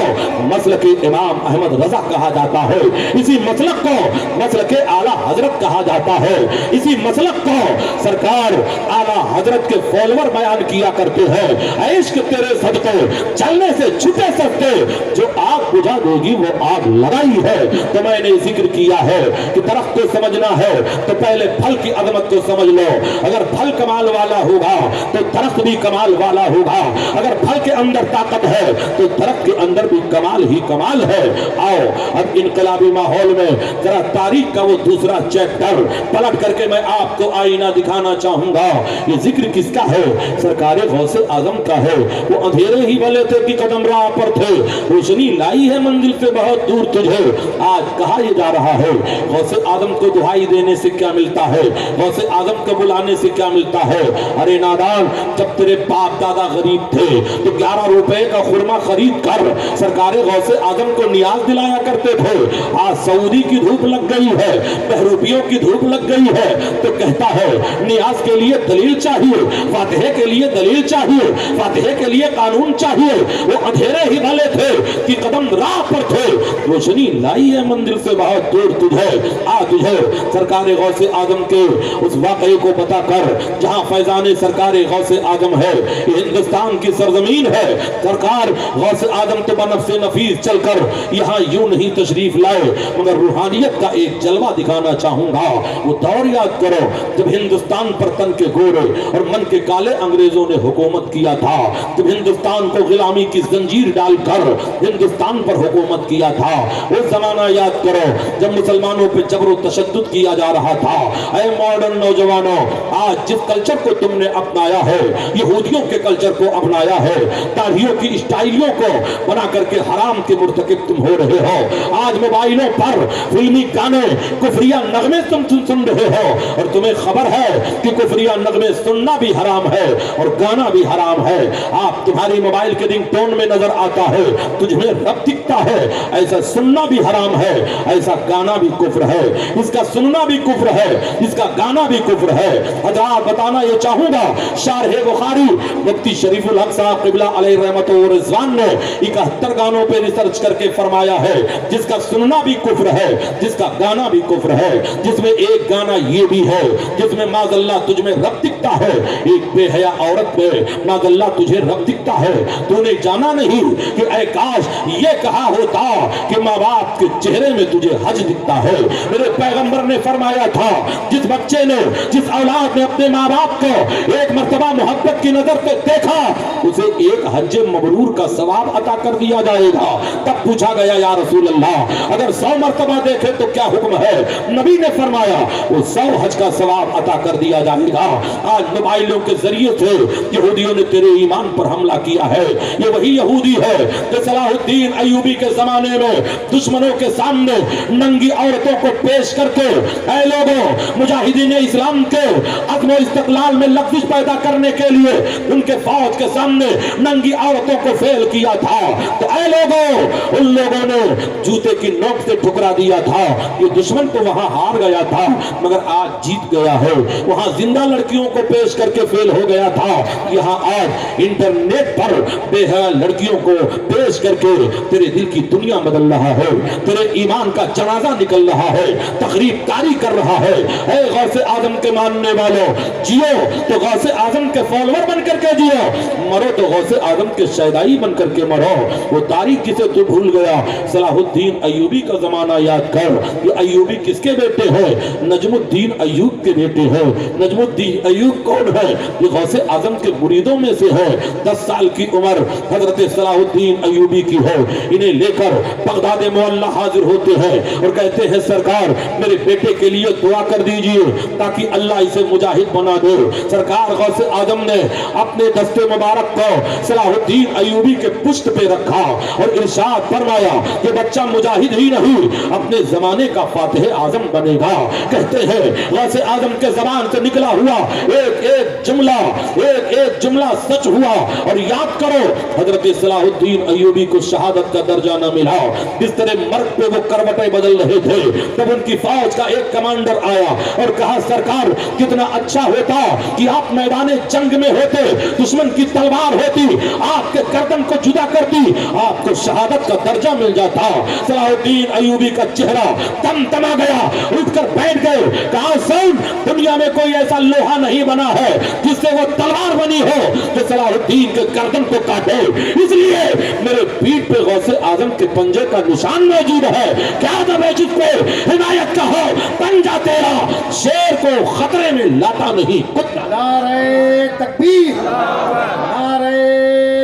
مسلک امام احمد رضا کہا جاتا ہے، اسی مسلک کو مسلک اعلیٰ حضرت کہا جاتا ہے، اسی مسلک کو سرکار اعلیٰ حضرت کے فالوور بیان کیا کرتے ہیں۔ عشق تیرے صدقے چلنے سے چھپے سکتے، جو آگ بجھا دے گی وہ آگ لگائی ہے۔ تو میں نے ذکر کیا ہے کہ درخت کو سمجھنا ہے تو پہلے پھل کی عظمت کو سمجھ لو۔ اگر پھل کمال والا ہوگا تو درخت بھی کمال والا ہوگا، اگر پھل کے اندر طاقت ہے تو درخت کے اندر بھی کمال ہی کمال ہے۔ آؤ اب انقلابی ماحول میں ذرا تاریخ کا وہ دوسرا چیپٹر پلٹ کر کے میں آپ کو آئینہ دکھانا چاہوں گا۔ یہ ذکر کس کا ہے؟ سرکار غوث اعظم کا ہے۔ وہ اندھیرے ہی والے تھے کہ قدم راہ پر تھے، روشنی لائی ہے منزل سے بہت دور تجھے۔ آج کہا یہ جا رہا ہے غوث اعظم کو دعائی دینے سے کیا ملتا ہے، غوث اعظم کو بلانے سے کیا ملتا ہے؟ ارے نادان، جب تیرے باپ دادا غریب تھے تو 11 روپے کا خرما خرید کر سرکار غوث اعظم کو نیاز دلایا کرتے تھے۔ آج سعودی کی دھوپ لگ گئی ہے، بہروپیوں کی دھوپ لگ گئی ہے تو کہتا ہے نیاز کے لیے دلیل چاہیے، فاتحے کے لیے دلیل چاہیے، فاتحے کے لیے قانون چاہیے۔ وہ اندھیرے ہی والے تھے کہ قدم راہ پر تھے، روشنی لائی ہے منزل سے بہت دور تجھے۔ آ تجھے سرکار غوث اعظم کے اس واقعے کو بتا کر جہاں فیضان سرکار غوث اعظم ہے، یہ ہندوستان کی سرزمین ہے۔ سرکار غوث اعظم تو بنفس نفیس چل کر یہاں یوں نہیں تشریف لائے، مگر روحانیت کا ایک جلوہ دکھانا چاہوں گا۔ وہ دور یاد کرو جب ہندوستان پر تن کے گورے اور من کے کالے انگریزوں نے حکومت کیا تھا، جب ہندوستان کو غلامی کی زنجیر ڈال کر ہندوستان پر حکومت کیا تھا۔ وہ زمانہ یاد کرو جب مسلمانوں پہ جبر و تشدد کیا جا رہا تھا۔ اے ماڈرن نوجوانوں، آج جس کلچر کو تم نے اپنایا ہے، یہودیوں کے کلچر کو اپنایا ہے، داڑھیوں کی اسٹائلیوں کو بنا کر کے حرام کے مرتکب تم ہو رہے ہو۔ آج موبائلوں پر فلمی گانے، کفریہ نغمے تم سن رہے ہو، اور تمہیں خبر ہے کہ کفریہ نغمے سننا بھی حرام ہے اور گانا بھی حرام ہے۔ آپ تمہاری موبائل کے رنگ ٹون میں نظر آتا ہے، تجھ میں رب دکھتا ہے، ایسا سننا بھی حرام ہے، ایسا گانا بھی کفر ہے، اس کا سننا بھی کفر ہے، اس کا گانا بھی کفر ہے۔ حضرات بتانا یہ چاہوں گا، شارح بخاری مفتی شریف الحق صاحب قبلہ علیہ رحمت و رضوان نے 71 گانوں پہ ریسرچ کر کے فرمایا ہے جس کا سننا بھی کفر ہے، جس کا گانا بھی کفر ہے، جس میں ایک گانا یہ بھی ہے جس میں معاذ اللہ تجھ میں رب دکھتا ہے، ایک بے حیا عورت میں معاذ اللہ تجھے رب دکھتا ہے۔ تو نے جانا نہیں کہ اے کاش یہ کہا ہوتا کہ ماں باپ کے چہرے میں تجھے حج دکھتا ہے۔ میرے پیغمبر نے فرمایا تھا جس بچے نے، جس اولاد نے اپنے ماں باپ کو ایک مرتبہ محبت کی نظر سے دیکھا، اسے ایک حج مبرور کا ثواب عطا کر دیا جائے گا۔ تب پوچھا گیا یا رسول اللہ اگر 100 مرتبہ دیکھے تو کیا حکم ہے؟ نبی نے فرمایا وہ 100 حج کا ثواب عطا کر دیا جائے گا۔ آج موبائلوں کے ذریعے سے یہودیوں نے تیرے ایمان پر حملہ کیا ہے۔ یہ وہی یہودی ہے جو صلاح الدین ایوبی کے زمانے میں دشمنوں کے سامنے ننگی عورتوں کو پیش کر کے اے لوگوں مجاہدین اسلام کے عزم و استقلال میں لغزش پیدا کرنے کے لیے ان کے فوج کے سامنے ننگی عورتوں کو فیل کیا تھا، تو اے لوگوں ان لوگوں نے جوتے کی نوک سے ٹھکرا دیا تھا۔ یہ دشمن تو وہاں ہار گیا تھا مگر آج جیت گیا ہے۔ وہاں زندہ لڑکیوں کو پیش کر کے فیل ہو گیا تھا، یہاں آج انٹرنیٹ پر بے حیا لڑکیوں کو پیش کر کے تیرے دل کی دنیا بدل رہا ہے، تیرے ایمان کا جنازہ نکل رہا ہے، تخریب کاری کر رہا ہے۔ اے غوث اعظم کے ماننے والوں، جیو تو غوث اعظم کے فالوور بن کر کے جیو، مرو تو غوث اعظم کے شیدائی بن کر کے مرو۔ وہ تاریخ جسے تو بھول گیا، صلاح الدین ایوبی کا زمانہ یاد کر۔ یہ ایوبی کس کے بیٹے ہیں؟ نجم الدین ایوب کے بیٹے ہیں۔ نجم الدین ایوب کون ہے؟ یہ غوث اعظم کے مریدوں میں سے ہے۔ 10 سال کی عمر حضرت صلاح الدین ایوبی کی ہے۔ انہیں لے کر بغداد معلی حاضر ہوتے ہیں اور کہتے ہیں سرکار میرے بیٹے کے لیے دعا کر دیجئے تاکہ اللہ اسے مجاہد بنا دے۔ سرکار غوث اعظم نے اپنے دستے مبارک کو صلاح الدین ایوبی کے پشت پہ رکھا اور ارشاد فرمایا کہ بچہ مجاہد ہی نہیں اپنے زمانے کا فاتح اعظم بنے گا۔ کہتے ہیں غوث اعظم کے زبان سے نکلا ہوا ایک ایک जुमला सच हुआ। और याद करो हजरत सलाहुद्दीन अय्यूबी को शहादत का दर्जा न मिला, बिस्तर मर्ग पे वो करवटें बदल रहे थे, तब उनकी फौज का एक कमांडर आया और कहा सरकार कितना अच्छा होता कि आप मैदान जंग में होते, दुश्मन की तलवार होती, आपके गर्दन को जुदा करती, आपको शहादत का दर्जा मिल जाता। सलाहुद्दीन अय्यूबी का चेहरा तमतमा गया, उठकर बैठ गए, कहा सुन दुनिया में कोई ऐसा लोहा नहीं बना है जिससे वो तलवार बनी हो जो सलाहुद्दीन के गर्दन को काटे, इसलिए मेरे पीठ पे गौसे आजम के पंजे का निशान मौजूद है। क्या दब है जिस पे हिदायत का हो पंजा तेरा, शेर को खतरे में लाता नहीं कुत्ता। नारे तकबीर, नारे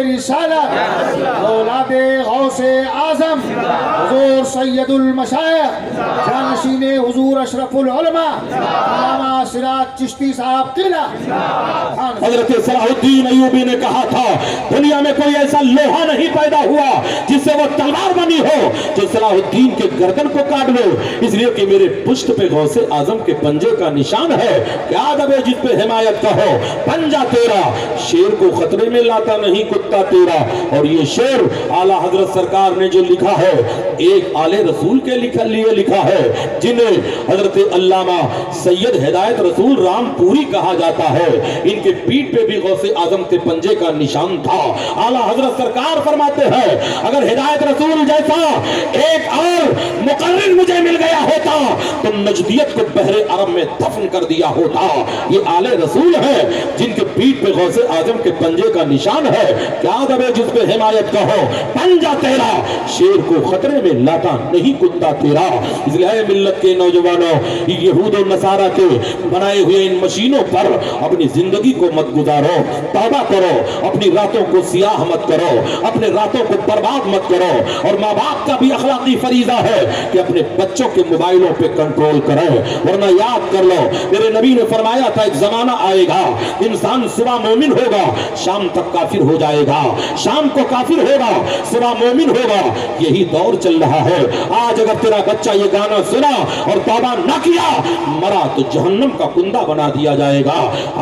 रिसालत, औलादे गौसे आजम हुजूर सैयदुल मशाइख जानशीने हुजूर अशरफुल उलमा अल्लामा सिराज चिश्ती साहब किबला। हजरत सलाहुद्दीन अय्यूबी ने कहा था दुनिया में कोई ऐसा लोहा नहीं पैदा हुआ जिससे वो तलवार बनी हो जो सलाहुद्दीन के गर्दन को काट ले, इसलिए कि मेरे पुष्ट पे गौसे आजम के पंजे का निशान है। क्या दबे जिस पे हिमायत का हो पंजा तेरा, शेर को खतरे में लाता नहीं कुत्ता तेरा। और ये शेर आला हजरत सरकार ने जो लिखा है एक आले रसूल के लिए लिखा है, जिन्हें हजरत अल्लामा सैयद हिदायत रसूल रामपुरी कहा जाता है। इनके पीठ पे भी गौसे आजम के पंजे का निशान था। आला हजरत सरकार फरमाते हैं अगर हिदायत रसूल जैसा एक और मुकर्रिर मुझे मिल गया होता तो नजदियत को बहरे अरब में दफन कर दिया होता। ये आले रसूल है जिनके पीठ पे गौसे आजम के पंजे का निशान है। क्या दबे जिस पे हिमायत का हो पंजा तेरा, शेर को खतरे में लाता नहीं कुत्ता तेरा। इसलिए मिल्लत के नौजवानों यहूद और नसारा के बनाए हुए इन मशीनों पर अपनी जिंदगी को मत गुजारो, तौबा करो, अपनी रातों को सियाह मत करो, अपने रातों को बर्बाद मत करो। और माँ बाप का भी अखलाकी फरीजा है कि अपने बच्चों के मोबाइलों पे कंट्रोल करें, वरना याद कर लो मेरे नबी ने फरमाया था एक जमाना आएगा इंसान सुबह मोमिन होगा शाम तक काफिर हो जाएगा, शाम को काफिर होगा सुबह मोमिन होगा। यही दौर चल रहा है। आज अगर तेरा बच्चा ये गाना सुना और तौबा न किया मरा तो जहन्नम का कुंदा बना दिया जाएगा।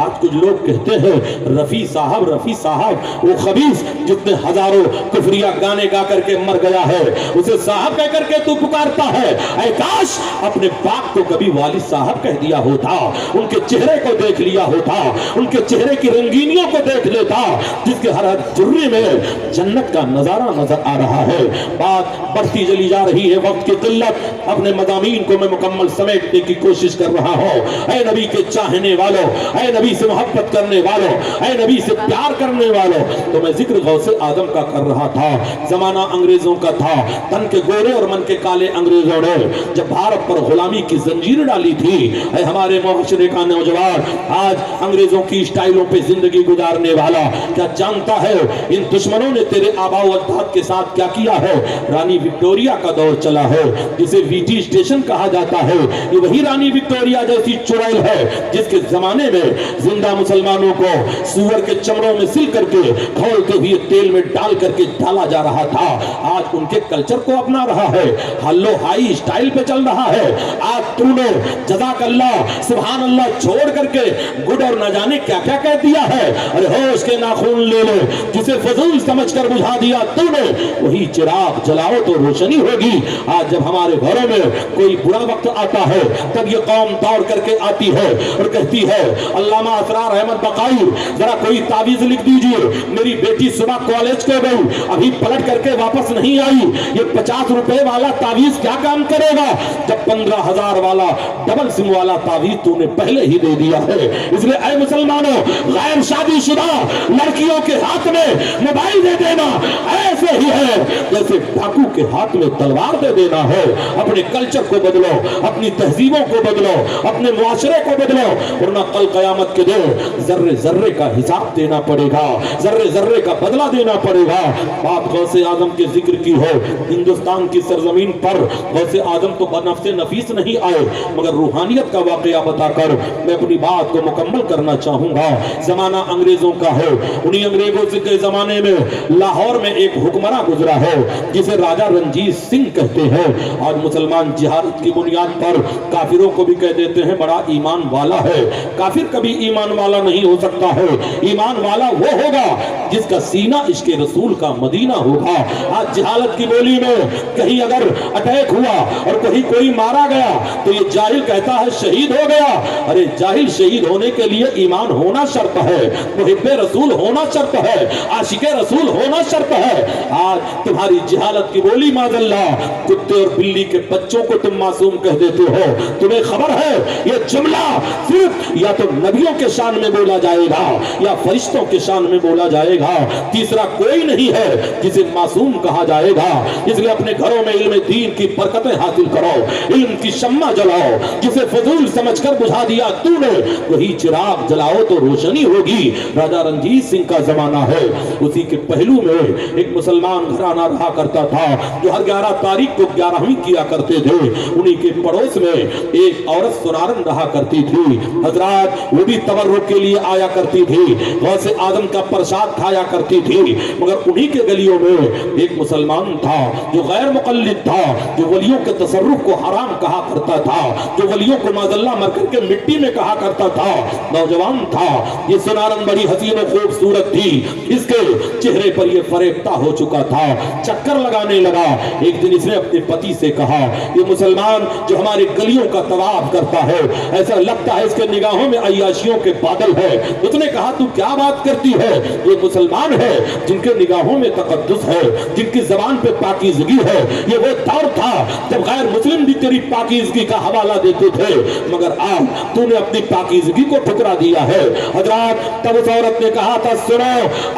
आज कुछ लोग कहते हैं रफी साहब वो खबीस जितने हजारों कुफरिया गाने गा करके मर गया है उसे साहब कह करके तू पुकारता है। ऐ काश अपने बाप को कभी वालिद साहब कह दिया होता, उनके चेहरे को देख लिया होता, उनके चेहरे की रंगीनियों को देख लेता जिसके हर जुर्रे में जन्नत का नजारा नजर आ रहा है। बात बढ़ती चली जा रही है, वक्त की किल्लत, अपने मज़ामीन को मैं मुकम्मल समेटने की कोशिश कर रहा हूँ। ऐ नबी के चाहने वालों, ऐ नबी से मोहब्बत करने वालों, ऐ नबी से प्यार करने वालों, तो मैं जिक्र गौसे आदम का कर रहा था। जमाना अंग्रेजों का था, तन के गोरे और मन के काले अंग्रेजों ने जब भारत पर गुलामी की जंजीर डाली थी। ऐ हमारे मुआशरे का नौजवान आज अंग्रेजों की स्टाइलों पे जिंदगी गुजारने वाला क्या जानता है इन दुश्मनों ने तेरे आबाओ अजदाद के साथ क्या किया है। रानी विक्टोरिया का दौर चला है जिसे वीटी स्टेशन कहा जाता है। ये वही रानी विक्टोरिया जैसी चुड़ैल है जिसके जमाने में जिंदा मुसलमानों को सूअर के चमड़ों में सिल करके खौलते हुए तेल में डाल करके डाला जा रहा था। आज उनके कल्चर को अपना रहा है, हल्लो हाई स्टाइल पे चल रहा है। आज तूने जज़ाक अल्लाह सुभान अल्लाह छोड़ करके गुड और न जाने क्या क्या कह दिया है। अरे होश के नाखून ले लो, जिसे फजूल समझकर बुझा दिया तूने वही चिराग जलाओ तो रोशनी होगी। आज जब हमारे घरों में कोई बुरा वक्त आता है तब ये कौम दौड़ करके आती है और कहती है अल्लामा असरार अहमद बकाई जरा कोई तावीज लिख दीजिए, मेरी बेटी सुबह कॉलेज को गई अभी पलट करके वापस नहीं आई, ये 50 रुपए वाला तावीज क्या काम करेगा जब 15,000 वाला डबल सिम वाला तावीज तूने पहले ही दे दिया है। इसलिए ऐ मुसलमानों गैर शादीशुदा लड़कियों के हाथ में मोबाइल दे देना ऐसे ही है जैसे डाकू के हाथ में तलवार दे देना है। अपने कल्चर को बदलो, अपनी तहजीबों को बदलो, अपने मुआशरे को बदलो, वरना कल कयामत के दिन जर्रे जर्रे का हिसाब देना पड़ेगा, जर्रे जर्रे का बदला देना पड़ेगा। बात गौसे आजम के जिक्र की हो, हिंदुस्तान की सरजमीन पर गौसे आजम तो बनफ्से नफीस नहीं आए मगर रूहानियत का वाकया बताकर मैं अपनी बात को मुकम्मल करना चाहूंगा। जमाना अंग्रेजों का है, उन्हीं अंग्रेजों के जमाने में लाहौर में एक हुक्मरान गुजरा है जिसे राजा रंजीत सिंह कहते हैं। आज मुसलमान जिहाद की बुनियाद पर काफिरों को भी कह देते हैं बड़ा ईमान वाला है। काफिर कभी ईमान वाला नहीं हो सकता है। ईमान वाला वो होगा जिसका सीना इश्क रसूल का मदीना होगा। आज जहालत की बोली में कहीं अगर अटैक हुआ और कहीं कोई मारा गया तो ये जाहिल कहता है शहीद हो गया। अरे जाहिल, शहीद होने के लिए ईमान होना शर्त है, मुहिब्बे रसूल होना शर्त है, आशिके रसूल होना शर्त है। आज तुम्हारी जहालत की बोली माज़अल्लाह, कुत्ते और बिल्ली के बच्चों को तुम मासूम कह देते हो। तुम्हें खबर है ये जुमला सिर्फ या तो नबियों के शान में बोला जाएगा या फरिश्तों के शान में बोला जाएगा, तीसरा कोई नहीं है जिसे मासूम कहा जाएगा। इसलिए अपने घरों में इल्म दीन की बरकतें हासिल करो, इल्म की शम्मा जलाओ। जिसे फजूल समझकर बुझा दिया तूने, वही चिराग जलाओ तो रोशनी होगी। राजा रंजीत सिंह का जमाना है, उसी के पहलू में एक मुसलमान घराना रहा करता था जो हर 11 तारीख को 11वीं किया करते थे। उन्हीं के पड़ोस में एक औरत सुनारन रहा करती थी। हजरात वो भी तबर्रुक के लिए आया करती थी, गौसे आदम का प्रसाद खाया करती थी। मगर उन्हीं के गलियों में एक मुसलमान था जो गैर मुक़ल्लिद था, जो वलियों के तसर्रुफ को हराम कहा करता था, जो वलियों को माज़अल्लाह मर करके मिट्टी में कहा करता था। नौजवान था, ये सुनारन बड़ी हसीन और खूबसूरत थी, इसके चेहरे पर ये फरेबता हो चुका था, चक्कर लगाने लगा। एक दिन इसने अपने पति से कहा, ये मुसलमान जो हमारे गलियों का तवाफ करता है, ऐसा लगता है इसके निगाहों में अय्याशियों के बादल है। उसने कहा तू क्या बात करती है, ये मुसलमान है जिनके निगाहों में तकद्दुस है, जिनकी जबान पे पाकीज़गी है। ये वो दौर था जब गैर मुस्लिम भी तेरी पाकीज़गी का हवाला देते थे, मगर आज तूने अपनी पाकीज़गी को ठुकरा दिया है। हजरात तब उस औरत ने कहा था, सुनो,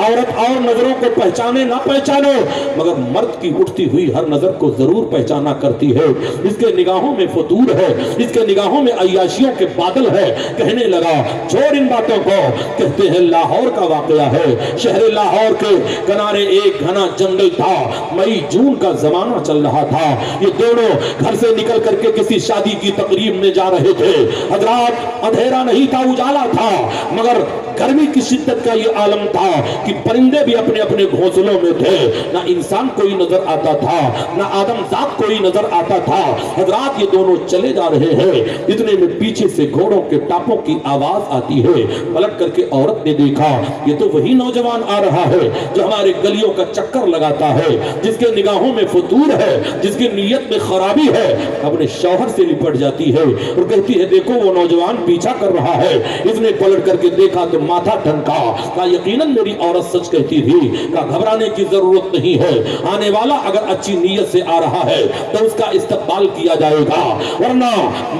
औरत और नजरों को पहचाने ना पहचाने, मगर मर्द की उठती हुई हर नजर को जरूर पहचाना करती है। इसके निगाहों में फतूर है, इसके निगाहों में अय्याशियों के बादल है। कहने लगा छोड़ इन बातों को। कहते हैं लाहौर का वाकया है, शहर लाहौर के किनारे एक घना जंगल था, मई जून का जमाना चल रहा था। ये दोनों घर से निकल करके किसी शादी की तकरीब में जा रहे थे। हजरात अंधेरा नहीं था, उजाला था, मगर गर्मी की शिद्दत का ये आलम था कि परिंदे भी अपने अपने घोंसलों में थे। ना इंसान कोई नजर आता था, ना आदम जात कोई नजर आता था। हजरात ये दोनों चले जा रहे हैं, इतने में पीछे से घोड़ों के टापों की आवाज आती है। पलट करके औरत ने देखा, ये तो वही नौजवान आ रहा है जो हमारे गलियों का चक्कर लगाता है, जिसके निगाहों में फतूर है, जिसकी नीयत में खराबी है। अपने शौहर से लिपट जाती है और कहती है देखो वो नौजवान पीछा कर रहा है। इसने पलट करके देखा तो माथा ठनका, कहा यकीनन मेरी औरत सच कहती थी, कहा घबराने की जरूरत नहीं है, आने वाला अगर अच्छी नीयत से आ रहा है तो उसका इस्तकबाल किया जाएगा, वरना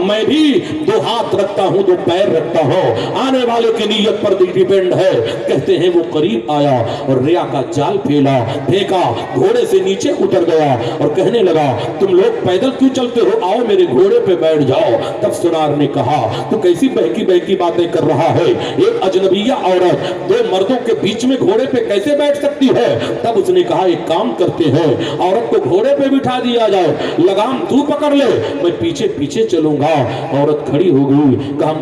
मैं भी दो हाथ रखता हूं, दो पैर रखता हूं, आने वाले की नीयत पर डिपेंड है। कहते हैं वो करीब आया और रिया का जाल फेंका, घोड़े से नीचे उतर गया और कहने लगा तुम लोग पैदल क्यों चलते हो, आओ मेरे घोड़े पे बैठ जाओ। तब सुनार ने कहा तू कैसी बहकी बहकी बातें कर रहा है, एक अजनबिया औरत दो मर्दों के बीच में घोड़े पे कैसे बैठ सकती है। तब उसने कहा एक काम करते हैं, औरत को घोड़े पे बिठा दिया जाए, लगाम तू पकड़ ले, मैं पीछे पीछे चलूंगा। औरत खड़ी हो गई, कहा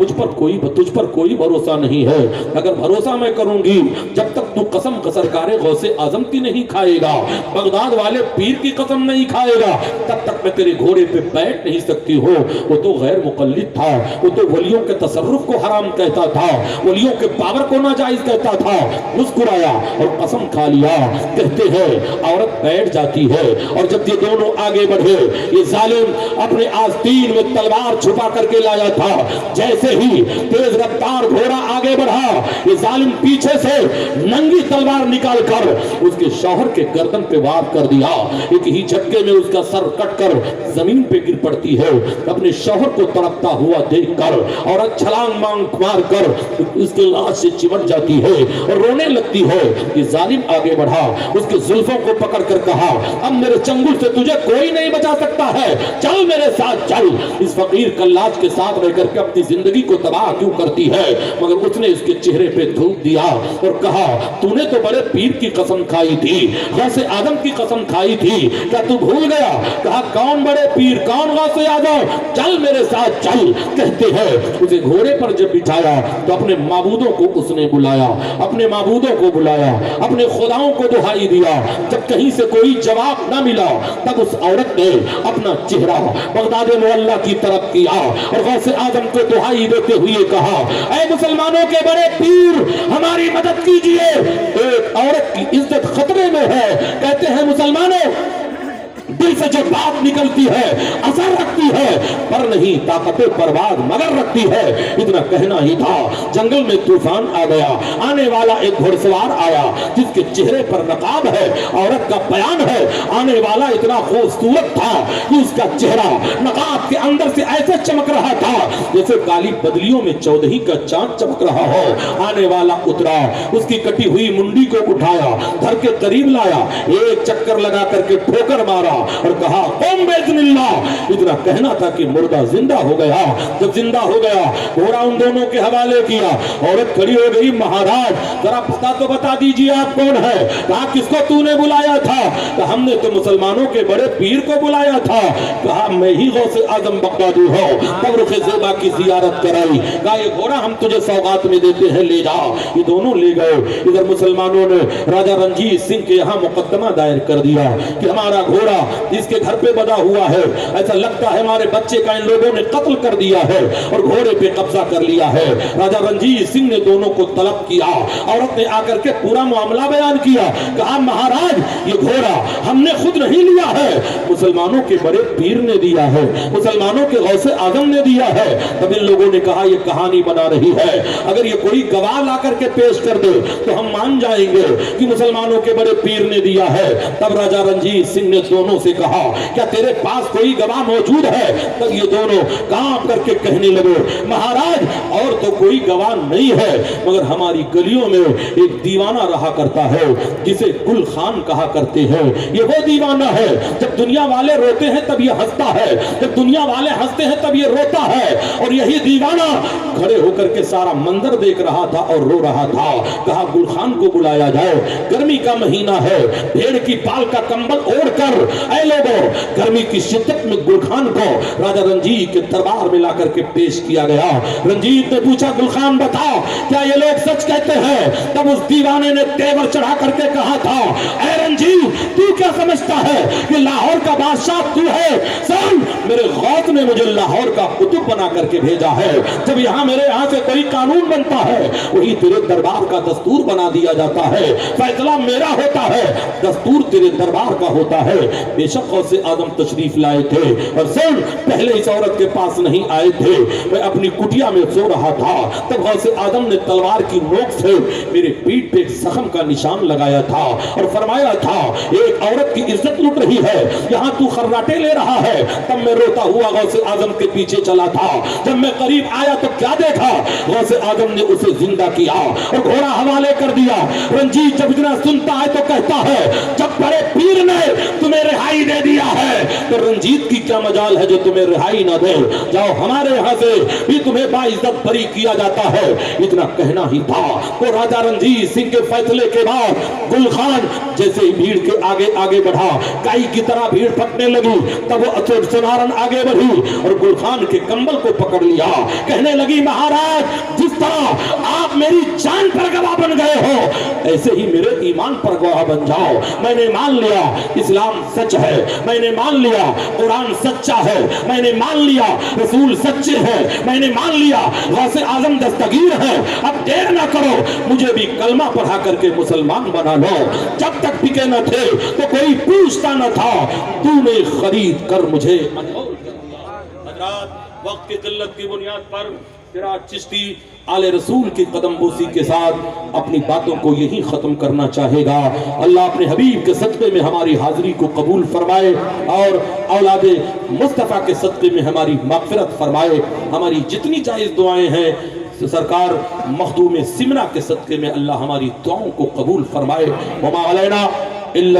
तुझ पर कोई भरोसा नहीं है, अगर भरोसा मैं करूंगी जब तक तू कसम कसरकारे गौसे आजम की नहीं खाएगा, बगदाद वाले पीर की कसम नहीं खाएगा, तब तक मैं तेरे घोड़े पे बैठ नहीं सकती हो। वो तो गैर मुक़ल्लिद था, वो तो वलियों के तसर्रुफ को हराम कहता था, वलियों के पावर को नाजायज कहता था। मुस्कुराया और कसम खा लिया। कहते हैं औरत बैठ जाती है और जब ये दोनों आगे बढ़े, ये जालिम अपने आस्तीन में तलवार छुपा करके लाया था। जैसे ही तेज रफ्तार घोड़ा आगे बढ़ा, ये जालिम पीछे से नंगी तलवार निकाल कर उसके शौहर के गर्दन पे वार कर दिया। एक ही झटके में उसका सर कटकर जमीन पे गिर पड़ती है। अपने शौहर को तड़पता हुआ देखकर औरत छलांग मार कर उसके लाश से चिमट जाती है और रोने लगती है। ये जालिम आगे बढ़ा, उसके जुल्फों को पकड़ कर कहा अब मेरे चंगुल से तुझे कोई नहीं बचा सकता है, चल मेरे साथ चल। इस फकीर कल्लाज के साथ रहकर के अपनी जिंदगी को तबाह क्यों करती है। मगर उसने उसके चेहरे पे थूक दिया और कहा तू تو نے تو بڑے پیر کی قسم کھائی تھی, غوث آدم کی قسم کھائی تھی, کیا تو بھول گیا؟ کہا کون بڑے پیر, کون غوث آدم, چل میرے ساتھ چل. کہتے ہیں اسے گھوڑے پر جب بٹھایا تو اپنے معبودوں کو اس نے بلایا, اپنے معبودوں کو بلایا, اپنے خداؤں کو دہائی دیا. جب کہیں سے کوئی جواب نہ ملا تب اس عورت نے اپنا چہرہ بغداد معلیٰ کی طرف کیا اور غوث آدم کو دہائی دیتے ہوئے کہا, اے مسلمانوں کے بڑے پیر ہماری مدد کیجئے, ایک عورت کی عزت خطرے میں ہے. کہتے ہیں مسلمانوں دل سے جو بات نکلتی ہے اثر رکھتی ہے, پر نہیں طاقت پرواز مگر رکھتی ہے. اتنا کہنا ہی تھا, جنگل میں طوفان آ گیا. آنے والا ایک گھڑ سوار آیا جس کے چہرے پر نقاب ہے, عورت کا بیان ہے. آنے والا اتنا خوبصورت تھا کہ اس کا چہرہ نقاب کے اندر سے ایسے چمک رہا تھا جیسے کالی بدلیوں میں 14 کا چاند چمک رہا ہو. آنے والا اترا, اس کی کٹی ہوئی منڈی کو اٹھایا, دھر کے قریب لایا, ایک چکر لگا کر کے ٹھوکر مارا اور کہا قوم باذن اللہ. اتنا کہنا تھا کہ مردہ زندہ ہو گیا. جب زندہ ہو گیا گھوڑا ان دونوں کے حوالے کیا. عورت کھڑی ہو گئی, مہاراج ذرا پتہ تو بتا دیجئے آپ کون ہے. کہا کس کو تو نے بلایا تھا؟ کہا ہم نے تو مسلمانوں کے بڑے پیر کو بلایا تھا. کہا میں ہی غوث اعظم بغدادی ہوں. تب رخ زیبا کی زیارت کرائی. کہا یہ گھوڑا ہم تجھے سوغات میں دیتے ہیں, لے جا. یہ دونوں لے گئے. ادھر مسلمانوں نے راجہ رنجیت سنگھ کے یہاں مقدمہ دائر کر دیا کہ ہمارا گھوڑا اس کے گھر پہ بدا ہوا ہے, ایسا لگتا ہے ہمارے بچے کا ان لوگوں نے قتل کر دیا ہے اور گھوڑے پہ قبضہ کر لیا ہے. راجہ رنجیت سنگھ نے دونوں کو طلب کیا. عورت نے آ کر کے پورا معاملہ بیان کیا. کہا مہاراج یہ گھوڑا ہم نے خود نہیں لیا ہے, مسلمانوں کے بڑے پیر نے دیا ہے, مسلمانوں کے غوث اعظم نے دیا ہے. تب ان لوگوں نے کہا یہ کہانی بنا رہی ہے, اگر یہ کوئی گواہ لا کر کے پیش کر دے تو ہم مان جائیں گے کہ مسلمانوں کے بڑے پیر نے دیا ہے. تب راجہ رنجیت سنگھ نے دونوں سے کہا کیا تیرے پاس کوئی گواہ موجود ہے؟ تب یہ دونوں کانپ کر کے کہنے لگے مہاراج اور تو کوئی گواہ نہیں ہے, مگر ہماری گلیوں میں ایک دیوانہ رہا کرتا ہے جسے گل خان کہا کرتے ہیں. یہ وہ دیوانہ ہے جب دنیا والے روتے ہیں تب یہ ہنستا ہے, جب دنیا والے ہنستے ہیں تب یہ روتا ہے. اور یہی دیوانہ کھڑے ہو کر کے سارا منظر دیکھ رہا تھا اور رو رہا تھا. کہا گل خان کو بلایا جائے, گرمی کا مہینہ ہے, بھیڑ کی پال کا کمبل اوڑھ کر اے لوگوں گرمی کی شدت میں گل خان کو راجہ رنجیت کے دربار میں لا کر کے پیش کیا گیا. رنجیت نے پوچھا گل خان بتا کیا یہ لوگ سچ کہتے ہیں؟ تب اس دیوانے نے تیور چڑھا کر کے کہا تھا اے رنجیت تو کیا سمجھتا ہے کہ لاہور کا بادشاہ تو ہے؟ سن میرے غوث نے مجھے لاہور کا قطب بنا کر کے بھیجا ہے. جب یہاں میرے یہاں سے کوئی قانون بنتا ہے وہی تیرے دربار کا دستور بنا دیا جاتا ہے. فیصلہ میرا ہوتا ہے, دستور تیرے دربار کا ہوتا ہے. بے شک غوث آدم تشریف لائے تھے اور سن پہلے اس عورت کے پاس نہیں آئے تھے, میں اپنی کٹیا میں سو رہا تھا. تب غوث آدم نے تلوار کی نوک سے میرے پیٹ پہ زخم کا نشان لگایا تھا اور فرمایا تھا ایک عورت کی عزت لٹ رہی ہے, یہاں تو خراٹے لے رہا ہے. تب میں روتا ہوا غوث آدم کے پیچھے چلا تھا. جب میں قریب آیا تو کیا دیکھا, غوث آدم نے اسے زندہ کیا اور گھوڑا حوالے کر دیا. رنجیت جب اتنا سنتا ہے تو کہتا ہے جب بڑے پیر نے تمہیں رہائی دے دیا ہے تو رنجیت کی کیا مجال ہے جو تمہیں رہائی نہ دے. جاؤ ہمارے یہاں سے بھی تمہیں باعزت بری کیا جاتا ہے. اتنا کہنا ہی تھا تو راجہ رنجیت سنگھ کے فیصلے کے بعد گل خان جیسے ہی بھیڑ کے آگے آگے بڑھا کائی کی طرح بھیڑ پھٹنے لگی. تب وہ سنارن آگے بڑھی اور گل خان کے کمبل کو پکڑ لیا. کہنے لگی مہاراج جس طرح آپ میری جان پر گواہ بن گئے ہو ایسے ہی میرے ایمان پر گواہ بن جاؤ. میں نے مان لیا اسلام سچ ہے, میں نے مان لیا قرآن سچا ہے, میں نے مان لیا رسول سچے ہیں, میں نے مان لیا غوث اعظم دستگیر ہے. اب دیر نہ کرو, مجھے بھی کلمہ پڑھا کر کے مسلمان بنا لو. جب تک پکے نہ تھے تو کوئی پوچھتا نہ تھا, تو نے خرید کر مجھے حضرات وقت کی قلت کی بنیاد پر سراج چشتی آل رسول کی قدم بوسی کے ساتھ اپنی باتوں کو یہی ختم کرنا چاہے گا. اللہ اپنے حبیب کے صدقے میں ہماری حاضری کو قبول فرمائے اور اولاد مصطفیٰ کے صدقے میں ہماری مغفرت فرمائے. ہماری جتنی جائز دعائیں ہیں سرکار مخدوم سمرہ کے صدقے میں اللہ ہماری دعاؤں کو قبول فرمائے. وما علینا الا